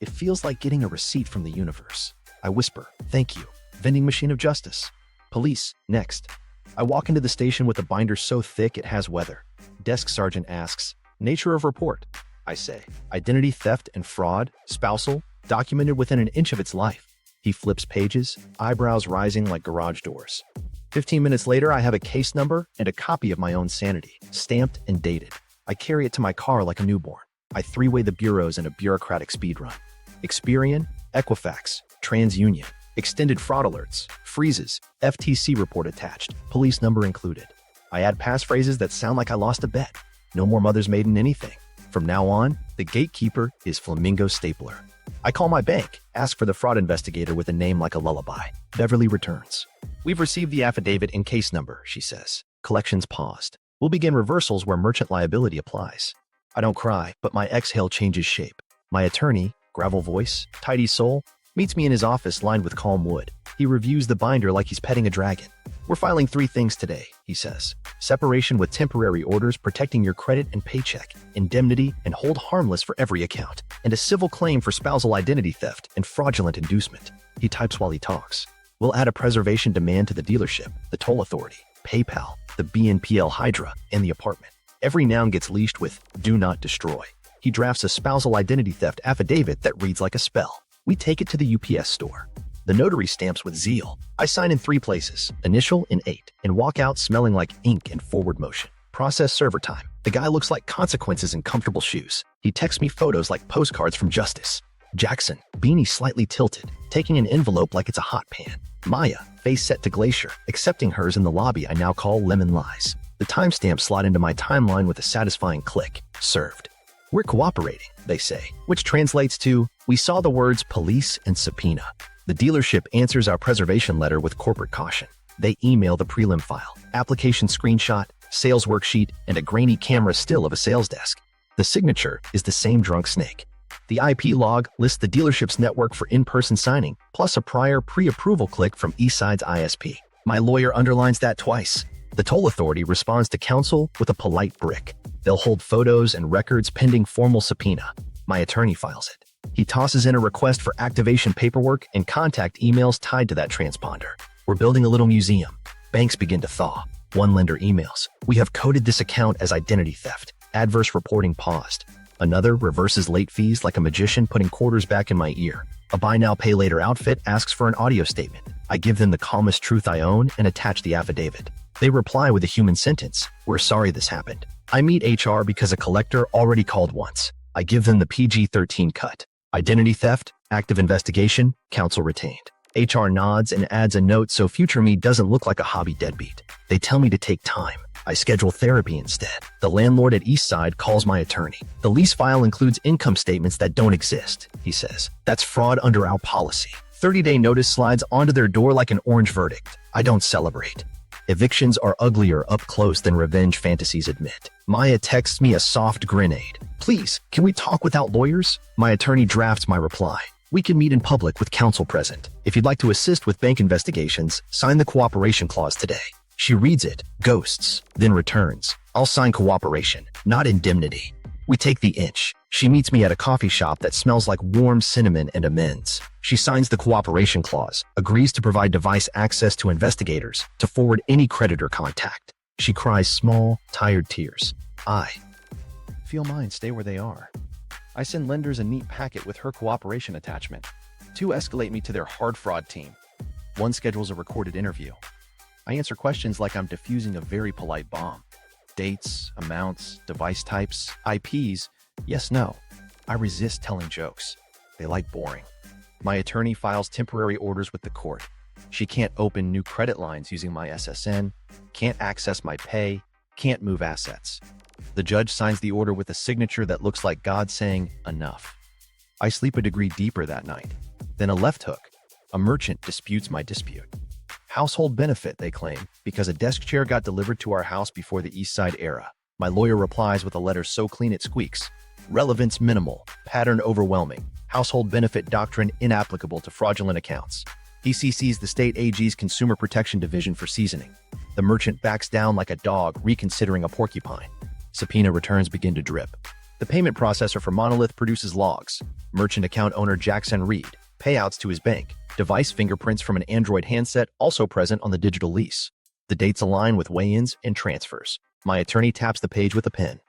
It feels like getting a receipt from the universe. I whisper, thank you, vending machine of justice. Police, next. I walk into the station with a binder so thick it has weather. Desk sergeant asks, nature of report. I say, identity theft and fraud, spousal, documented within an inch of its life. He flips pages, eyebrows rising like garage doors. 15 minutes later, I have a case number and a copy of my own sanity, stamped and dated. I carry it to my car like a newborn. I three-way the bureaus in a bureaucratic speed run. Experian, Equifax, TransUnion, extended fraud alerts, freezes, FTC report attached, police number included. I add passphrases that sound like I lost a bet. No more mother's maiden anything. From now on, the gatekeeper is Flamingo Stapler. I call my bank, ask for the fraud investigator with a name like a lullaby. Beverly returns. We've received the affidavit and case number, she says. Collections paused. We'll begin reversals where merchant liability applies. I don't cry, but my exhale changes shape. My attorney, gravel voice, tidy soul, meets me in his office lined with calm wood. He reviews the binder like he's petting a dragon. We're filing 3 things today, he says. Separation with temporary orders protecting your credit and paycheck, indemnity and hold harmless for every account, and a civil claim for spousal identity theft and fraudulent inducement. He types while he talks. We'll add a preservation demand to the dealership, the toll authority, PayPal, the BNPL Hydra, and the apartment. Every noun gets leashed with "do not destroy." He drafts a spousal identity theft affidavit that reads like a spell. We take it to the UPS store. The notary stamps with zeal. I sign in 3 places, initial in 8, and walk out smelling like ink and forward motion. Process server time. The guy looks like consequences in comfortable shoes. He texts me photos like postcards from Justice. Jackson, beanie slightly tilted, taking an envelope like it's a hot pan. Maya, face set to glacier, accepting hers in the lobby I now call Lemon Lies. The timestamps slot into my timeline with a satisfying click. Served. We're cooperating, they say, which translates to, we saw the words police and subpoena. The dealership answers our preservation letter with corporate caution. They email the prelim file, application screenshot, sales worksheet, and a grainy camera still of a sales desk. The signature is the same drunk snake. The IP log lists the dealership's network for in-person signing, plus a prior pre-approval click from Eastside's ISP. My lawyer underlines that twice. The toll authority responds to counsel with a polite brick. They'll hold photos and records pending formal subpoena. My attorney files it. He tosses in a request for activation paperwork and contact emails tied to that transponder. We're building a little museum. Banks begin to thaw. One lender emails, "We have coded this account as identity theft." Adverse reporting paused. Another reverses late fees like a magician putting quarters back in my ear. A buy now pay later outfit asks for an audio statement. I give them the calmest truth I own and attach the affidavit. They reply with a human sentence, "We're sorry this happened." I meet HR because a collector already called once. I give them the PG-13 cut. Identity theft, active investigation, counsel retained. HR nods and adds a note so future me doesn't look like a hobby deadbeat. They tell me to take time. I schedule therapy instead. The landlord at Eastside calls my attorney. The lease file includes income statements that don't exist, he says. That's fraud under our policy. 30-day notice slides onto their door like an orange verdict. I don't celebrate. Evictions are uglier up close than revenge fantasies admit. Maya texts me a soft grenade. "Please, can we talk without lawyers?" My attorney drafts my reply. "We can meet in public with counsel present. If you'd like to assist with bank investigations, sign the cooperation clause today." She reads it, ghosts, then returns. "I'll sign cooperation, not indemnity." We take the inch. She meets me at a coffee shop that smells like warm cinnamon and amends. She signs the cooperation clause, agrees to provide device access to investigators, to forward any creditor contact. She cries small, tired tears. I Feel mine stay where they are. I send lenders a neat packet with her cooperation attachment. 2 escalate me to their hard fraud team. 1 schedules a recorded interview. I answer questions like I'm defusing a very polite bomb. Dates, amounts, device types, IPs, yes, no. I resist telling jokes. They like boring. My attorney files temporary orders with the court. She can't open new credit lines using my SSN, can't access my pay, can't move assets. The judge signs the order with a signature that looks like God saying, "Enough." I sleep a degree deeper that night. Then a left hook. A merchant disputes my dispute. Household benefit, they claim, because a desk chair got delivered to our house before the East Side era. My lawyer replies with a letter so clean it squeaks. Relevance minimal, pattern overwhelming, household benefit doctrine inapplicable to fraudulent accounts. He CCs the state AG's Consumer Protection Division for seasoning. The merchant backs down like a dog reconsidering a porcupine. Subpoena returns begin to drip. The payment processor for Monolith produces logs. Merchant account owner Jackson Reed, payouts to his bank. Device fingerprints from an Android handset also present on the digital lease. The dates align with weigh-ins and transfers. My attorney taps the page with a pen.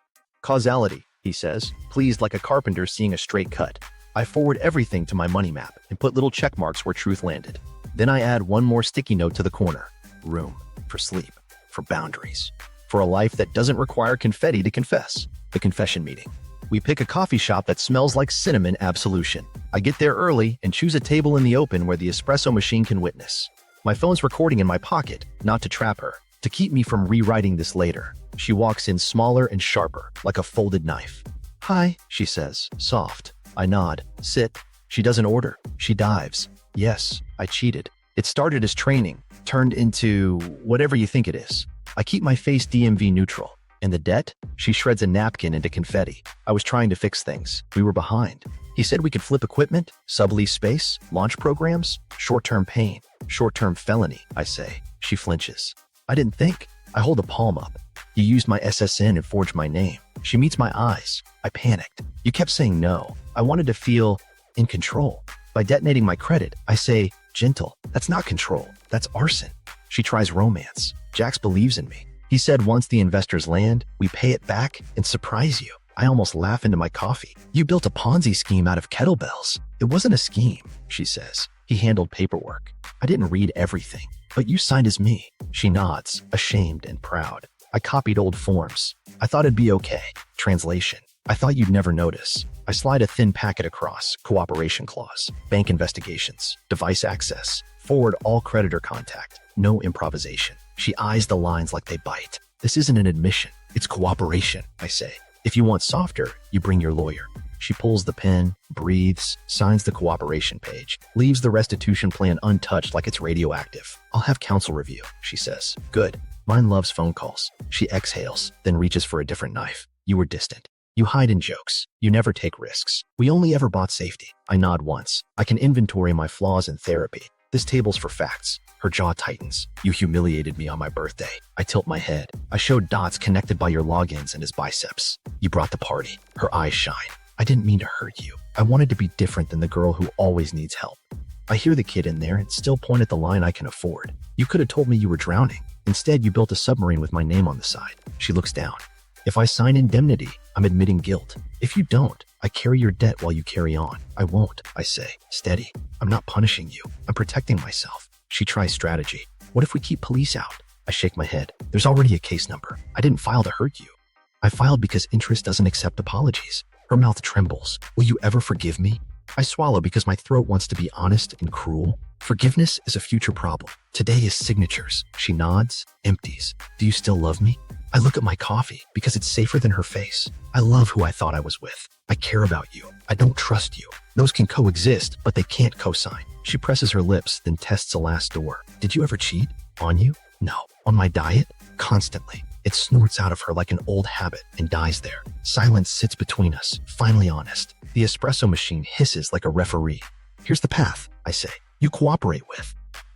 Causality, he says, pleased like a carpenter seeing a straight cut. I forward everything to my money map and put little check marks where truth landed. Then I add one more sticky note to the corner. Room. For sleep. For boundaries. For a life that doesn't require confetti to confess. The confession meeting. We pick a coffee shop that smells like cinnamon absolution. I get there early and choose a table in the open where the espresso machine can witness. My phone's recording in my pocket, not to trap her, to keep me from rewriting this later. She walks in smaller and sharper, like a folded knife. "Hi," she says, soft. I nod. "Sit." She doesn't order. She dives. Yes, I cheated. It started as training, turned into whatever you think it is. I keep my face DMV neutral. And the debt? She shreds a napkin into confetti. I was trying to fix things. We were behind. He said we could flip equipment, sublease space, launch programs, short-term pain, short-term felony, I say. She flinches. I didn't think. I hold a palm up. You used my SSN and forged my name. She meets my eyes. I panicked. You kept saying no. I wanted to feel in control. By detonating my credit, I say, gentle. That's not control. That's arson. She tries romance. Jax believes in me. He said once the investors land, we pay it back and surprise you. I almost laugh into my coffee. You built a Ponzi scheme out of kettlebells. It wasn't a scheme, she says. He handled paperwork. I didn't read everything, but you signed as me. She nods, ashamed and proud. I copied old forms. I thought it'd be okay. Translation. I thought you'd never notice. I slide a thin packet across, cooperation clause, bank investigations, device access, forward all creditor contact, no improvisation. She eyes the lines like they bite. This isn't an admission, it's cooperation, I say. If you want softer, you bring your lawyer. She pulls the pen, breathes, signs the cooperation page, leaves the restitution plan untouched like it's radioactive. I'll have counsel review, she says. Good. Mine loves phone calls. She exhales, then reaches for a different knife. You were distant. You hide in jokes. You never take risks. We only ever bought safety. I nod once. I can inventory my flaws in therapy. This table's for facts. Her jaw tightens. You humiliated me on my birthday. I tilt my head. I showed dots connected by your logins and his biceps. You brought the party. Her eyes shine. I didn't mean to hurt you. I wanted to be different than the girl who always needs help. I hear the kid in there and still point at the line I can afford. You could have told me you were drowning. Instead, you built a submarine with my name on the side. She looks down. If I sign indemnity, I'm admitting guilt. If you don't, I carry your debt while you carry on. I won't, I say, steady. I'm not punishing you. I'm protecting myself. She tries strategy. What if we keep police out? I shake my head. There's already a case number. I didn't file to hurt you. I filed because interest doesn't accept apologies. Her mouth trembles. Will you ever forgive me? I swallow because my throat wants to be honest and cruel. Forgiveness is a future problem. Today is signatures. She nods, empties. Do you still love me? I look at my coffee because it's safer than her face. I love who I thought I was with. I care about you. I don't trust you. Those can coexist, but they can't co-sign. She presses her lips, then tests a last door. Did you ever cheat? On you? No. On my diet? Constantly. It snorts out of her like an old habit and dies there. Silence sits between us, finally honest. The espresso machine hisses like a referee. Here's the path, I say. You cooperate with.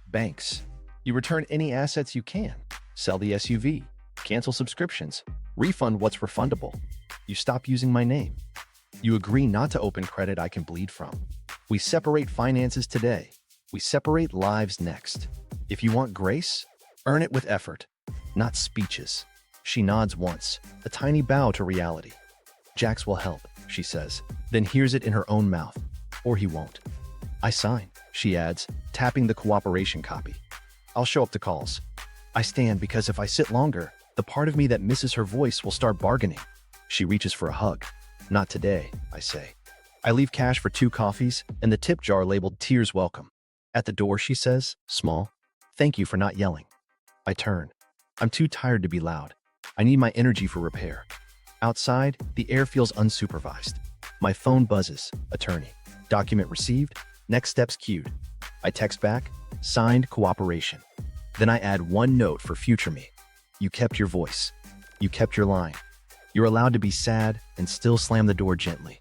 Banks. You return any assets you can. Sell the SUV. Cancel subscriptions. Refund what's refundable. You stop using my name. You agree not to open credit I can bleed from. We separate finances today. We separate lives next. If you want grace, earn it with effort, not speeches. She nods once, a tiny bow to reality. Jax will help, she says, then hears it in her own mouth. Or he won't. I sign, she adds, tapping the cooperation copy. I'll show up to calls. I stand because if I sit longer, the part of me that misses her voice will start bargaining. She reaches for a hug. Not today, I say. I leave cash for 2 coffees and the tip jar labeled Tears Welcome. At the door, she says, small, thank you for not yelling. I turn. I'm too tired to be loud. I need my energy for repair. Outside, the air feels unsupervised. My phone buzzes. Attorney. Document received. Next steps queued. I text back. Signed cooperation. Then I add one note for future me. You kept your voice. You kept your line. You're allowed to be sad and still slam the door gently.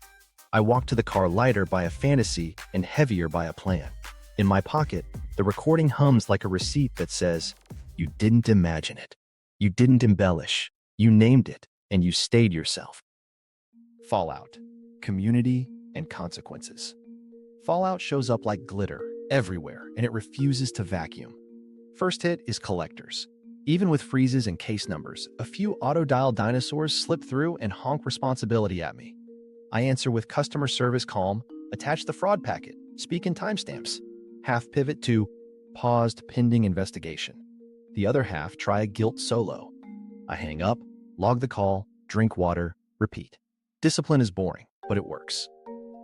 I walk to the car lighter by a fantasy and heavier by a plan. In my pocket, the recording hums like a receipt that says, you didn't imagine it. You didn't embellish. You named it, and you stayed yourself. Fallout. Community and consequences. Fallout shows up like glitter everywhere, and it refuses to vacuum. First hit is collectors. Even with freezes and case numbers, a few auto-dial dinosaurs slip through and honk responsibility at me. I answer with customer service calm, attach the fraud packet, speak in timestamps. Half pivot to paused pending investigation. The other half try a guilt solo. I hang up, log the call, drink water, repeat. Discipline is boring, but it works.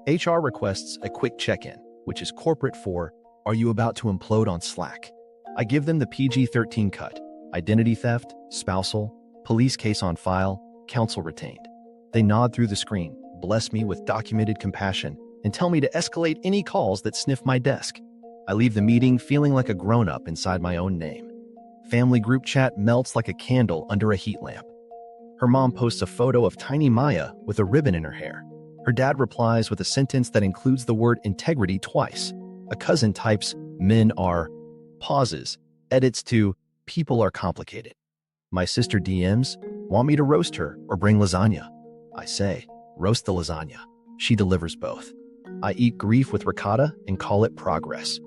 HR requests a quick check-in, which is corporate for, are you about to implode on Slack? I give them the PG-13 cut. Identity theft, spousal, police case on file, counsel retained. They nod through the screen, bless me with documented compassion, and tell me to escalate any calls that sniff my desk. I leave the meeting feeling like a grown-up inside my own name. Family group chat melts like a candle under a heat lamp. Her mom posts a photo of tiny Maya with a ribbon in her hair. Her dad replies with a sentence that includes the word integrity twice. A cousin types, men are, pauses, edits to, people are complicated. My sister DMs, want me to roast her or bring lasagna? I say, roast the lasagna. She delivers both. I eat grief with ricotta and call it progress.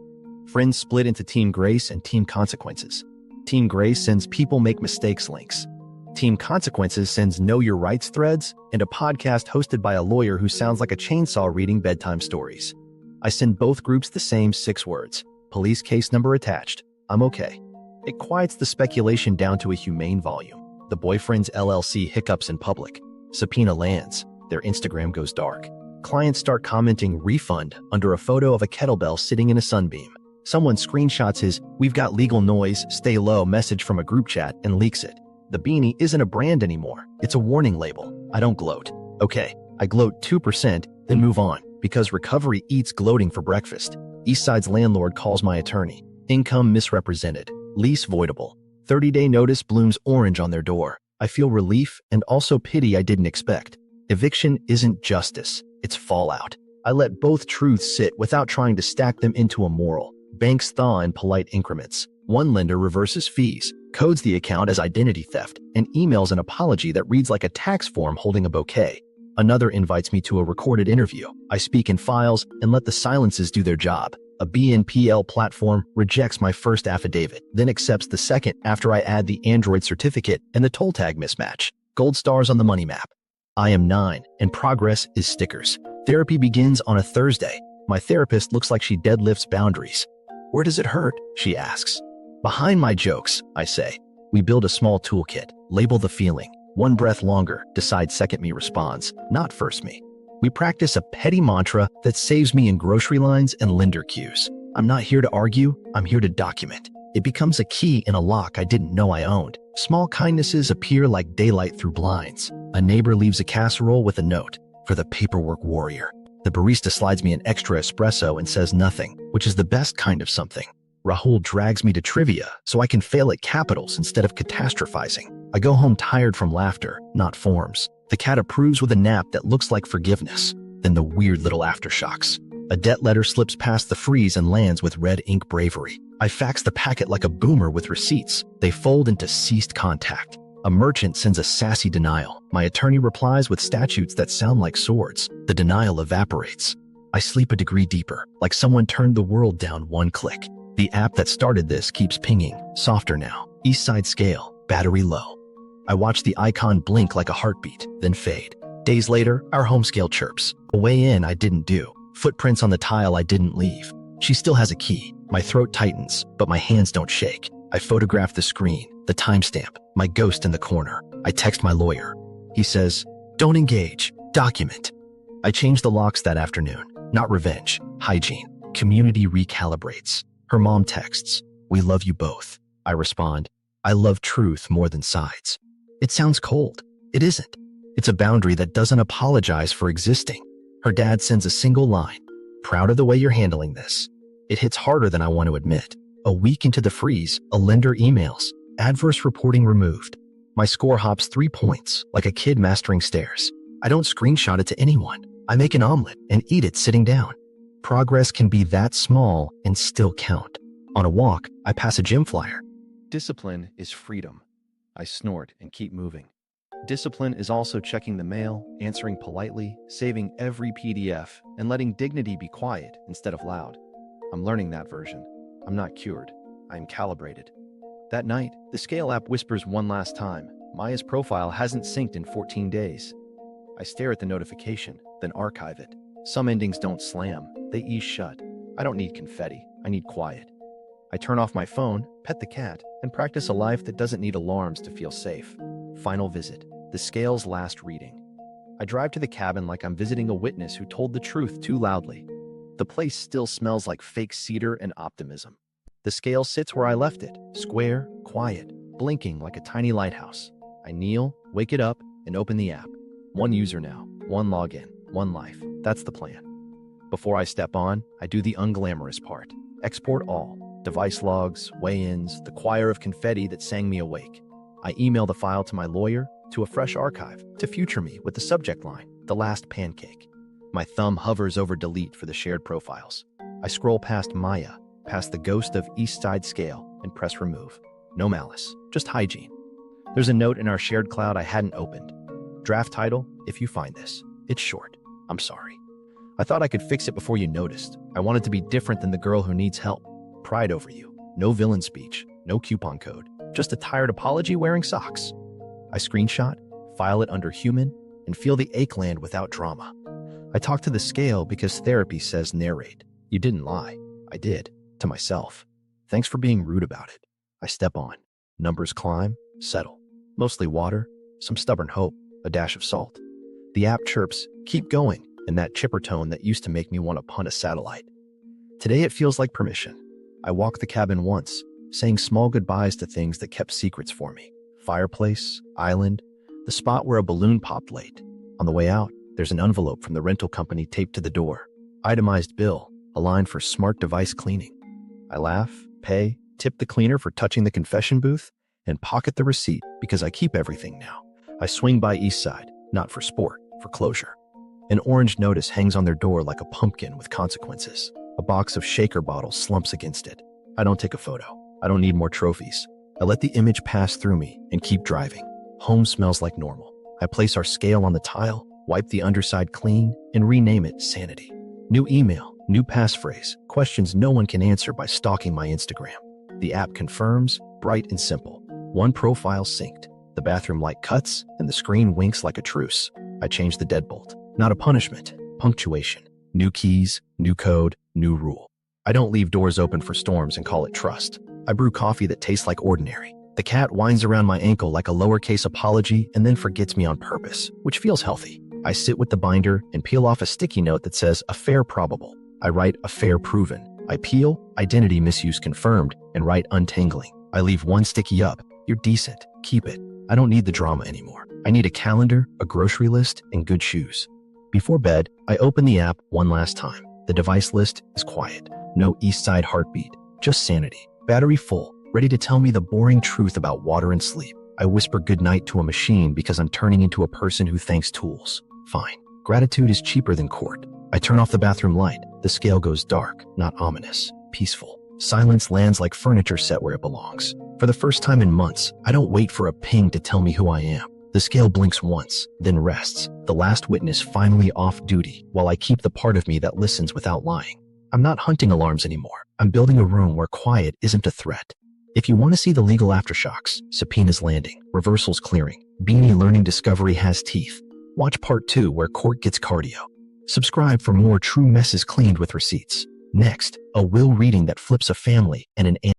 Friends split into Team Grace and Team Consequences. Team Gray sends people make mistakes links. Team Consequences sends know your rights threads and a podcast hosted by a lawyer who sounds like a chainsaw reading bedtime stories. I send both groups the same 6 words. Police case number attached. I'm okay. It quiets the speculation down to a humane volume. The boyfriend's LLC hiccups in public. Subpoena lands. Their Instagram goes dark. Clients start commenting refund under a photo of a kettlebell sitting in a sunbeam. Someone screenshots his "we've got legal noise, stay low" message from a group chat and leaks it. The beanie isn't a brand anymore. It's a warning label. I don't gloat. Okay, I gloat 2%, then move on, because recovery eats gloating for breakfast. Eastside's landlord calls my attorney. Income misrepresented. Lease voidable. 30-day notice blooms orange on their door. I feel relief and also pity I didn't expect. Eviction isn't justice. It's fallout. I let both truths sit without trying to stack them into a moral. Banks thaw in polite increments. One lender reverses fees, codes the account as identity theft, and emails an apology that reads like a tax form holding a bouquet. Another invites me to a recorded interview. I speak in files and let the silences do their job. A BNPL platform rejects my first affidavit, then accepts the second after I add the Android certificate and the toll tag mismatch. Gold stars on the money map. I am 9, and progress is stickers. Therapy begins on a Thursday. My therapist looks like she deadlifts boundaries. Where does it hurt? She asks. Behind my jokes, I say. We build a small toolkit, label the feeling. One breath longer, decide second me responds, not first me. We practice a petty mantra that saves me in grocery lines and lender queues. I'm not here to argue, I'm here to document. It becomes a key in a lock I didn't know I owned. Small kindnesses appear like daylight through blinds. A neighbor leaves a casserole with a note for the paperwork warrior. The barista slides me an extra espresso and says nothing, which is the best kind of something. Rahul drags me to trivia so I can fail at capitals instead of catastrophizing. I go home tired from laughter, not forms. The cat approves with a nap that looks like forgiveness. Then the weird little aftershocks. A debt letter slips past the freeze and lands with red ink bravery. I fax the packet like a boomer with receipts. They fold into ceased contact. A merchant sends a sassy denial. My attorney replies with statutes that sound like swords. The denial evaporates. I sleep a degree deeper, like someone turned the world down one click. The app that started this keeps pinging, softer now. East side scale, battery low. I watch the icon blink like a heartbeat, then fade. Days later, our home scale chirps. A way in I didn't do. Footprints on the tile I didn't leave. She still has a key. My throat tightens, but my hands don't shake. I photograph the screen, the timestamp, my ghost in the corner. I text my lawyer. He says, "Don't engage, document." I change the locks that afternoon. Not revenge, hygiene. Community recalibrates. Her mom texts, "We love you both." I respond, "I love truth more than sides." It sounds cold. It isn't. It's a boundary that doesn't apologize for existing. Her dad sends a single line, "Proud of the way you're handling this." It hits harder than I want to admit. A week into the freeze, a lender emails, "Adverse reporting removed." My score hops 3 points, like a kid mastering stairs. I don't screenshot it to anyone. I make an omelet and eat it sitting down. Progress can be that small and still count. On a walk, I pass a gym flyer. Discipline is freedom. I snort and keep moving. Discipline is also checking the mail, answering politely, saving every PDF, and letting dignity be quiet instead of loud. I'm learning that version. I'm not cured. I am calibrated. That night, the Scale app whispers one last time, "Maya's profile hasn't synced in 14 days. I stare at the notification, then archive it. Some endings don't slam, they ease shut. I don't need confetti, I need quiet. I turn off my phone, pet the cat, and practice a life that doesn't need alarms to feel safe. Final visit, the Scale's last reading. I drive to the cabin like I'm visiting a witness who told the truth too loudly. The place still smells like fake cedar and optimism. The Scale sits where I left it, square, quiet, blinking like a tiny lighthouse. I kneel, wake it up, and open the app. One user now, one login, one life. That's the plan. Before I step on, I do the unglamorous part. Export all. Device logs, weigh-ins, the choir of confetti that sang me awake. I email the file to my lawyer, to a fresh archive, to future me with the subject line, "The Last Pancake." My thumb hovers over delete for the shared profiles. I scroll past Maya, past the ghost of East Side Scale, and press remove. No malice, just hygiene. There's a note in our shared cloud I hadn't opened. Draft title, "If you find this." It's short. I'm sorry. I thought I could fix it before you noticed. I wanted to be different than the girl who needs help. Pride over you. No villain speech. No coupon code. just a tired apology wearing socks. I screenshot, file it under human, and feel the ache land without drama. I talk to the scale because therapy says narrate. You didn't lie. I did. To myself. Thanks for being rude about it. I step on. Numbers climb, settle. Mostly water, some stubborn hope, a dash of salt. The app chirps, keep going, in that chipper tone that used to make me want to punt a satellite. Today it feels like permission. I walk the cabin once, saying small goodbyes to things that kept secrets for me. Fireplace, island, the spot where a balloon popped late. On the way out, there's an envelope from the rental company taped to the door. Itemized bill, a line for smart device cleaning. I laugh, pay, tip the cleaner for touching the confession booth, and pocket the receipt because I keep everything now. I swing by East Side, not for sport, for closure. An orange notice hangs on their door like a pumpkin with consequences. A box of shaker bottles slumps against it. I don't take a photo. I don't need more trophies. I let the image pass through me and keep driving. Home smells like normal. I place our scale on the tile, wipe the underside clean, and rename it Sanity. New email, new passphrase, questions no one can answer by stalking my Instagram. The app confirms, bright and simple. One profile synced. The bathroom light cuts, and the screen winks like a truce. I change the deadbolt. Not a punishment, punctuation. New keys, new code, new rule. I don't leave doors open for storms and call it trust. I brew coffee that tastes like ordinary. The cat winds around my ankle like a lowercase apology and then forgets me on purpose, which feels healthy. I sit with the binder and peel off a sticky note that says affair probable. I write affair proven. I peel identity misuse confirmed and write untangling. I leave one sticky up. You're decent. Keep it. I don't need the drama anymore. I need a calendar, a grocery list, and good shoes. Before bed, I open the app one last time. The device list is quiet. No East Side heartbeat. Just Sanity. Battery full. Ready to tell me the boring truth about water and sleep. I whisper goodnight to a machine because I'm turning into a person who thanks tools. Fine. Gratitude is cheaper than court. I turn off the bathroom light. The scale goes dark, not ominous. Peaceful. Silence lands like furniture set where it belongs. For the first time in months, I don't wait for a ping to tell me who I am. The scale blinks once, then rests, the last witness finally off duty, while I keep the part of me that listens without lying. I'm not hunting alarms anymore. I'm building a room where quiet isn't a threat. If you want to see the legal aftershocks, subpoenas landing, reversals clearing, Beanie learning discovery has teeth, watch part 2 where court gets cardio. Subscribe for more true messes cleaned with receipts. Next, a will reading that flips a family and an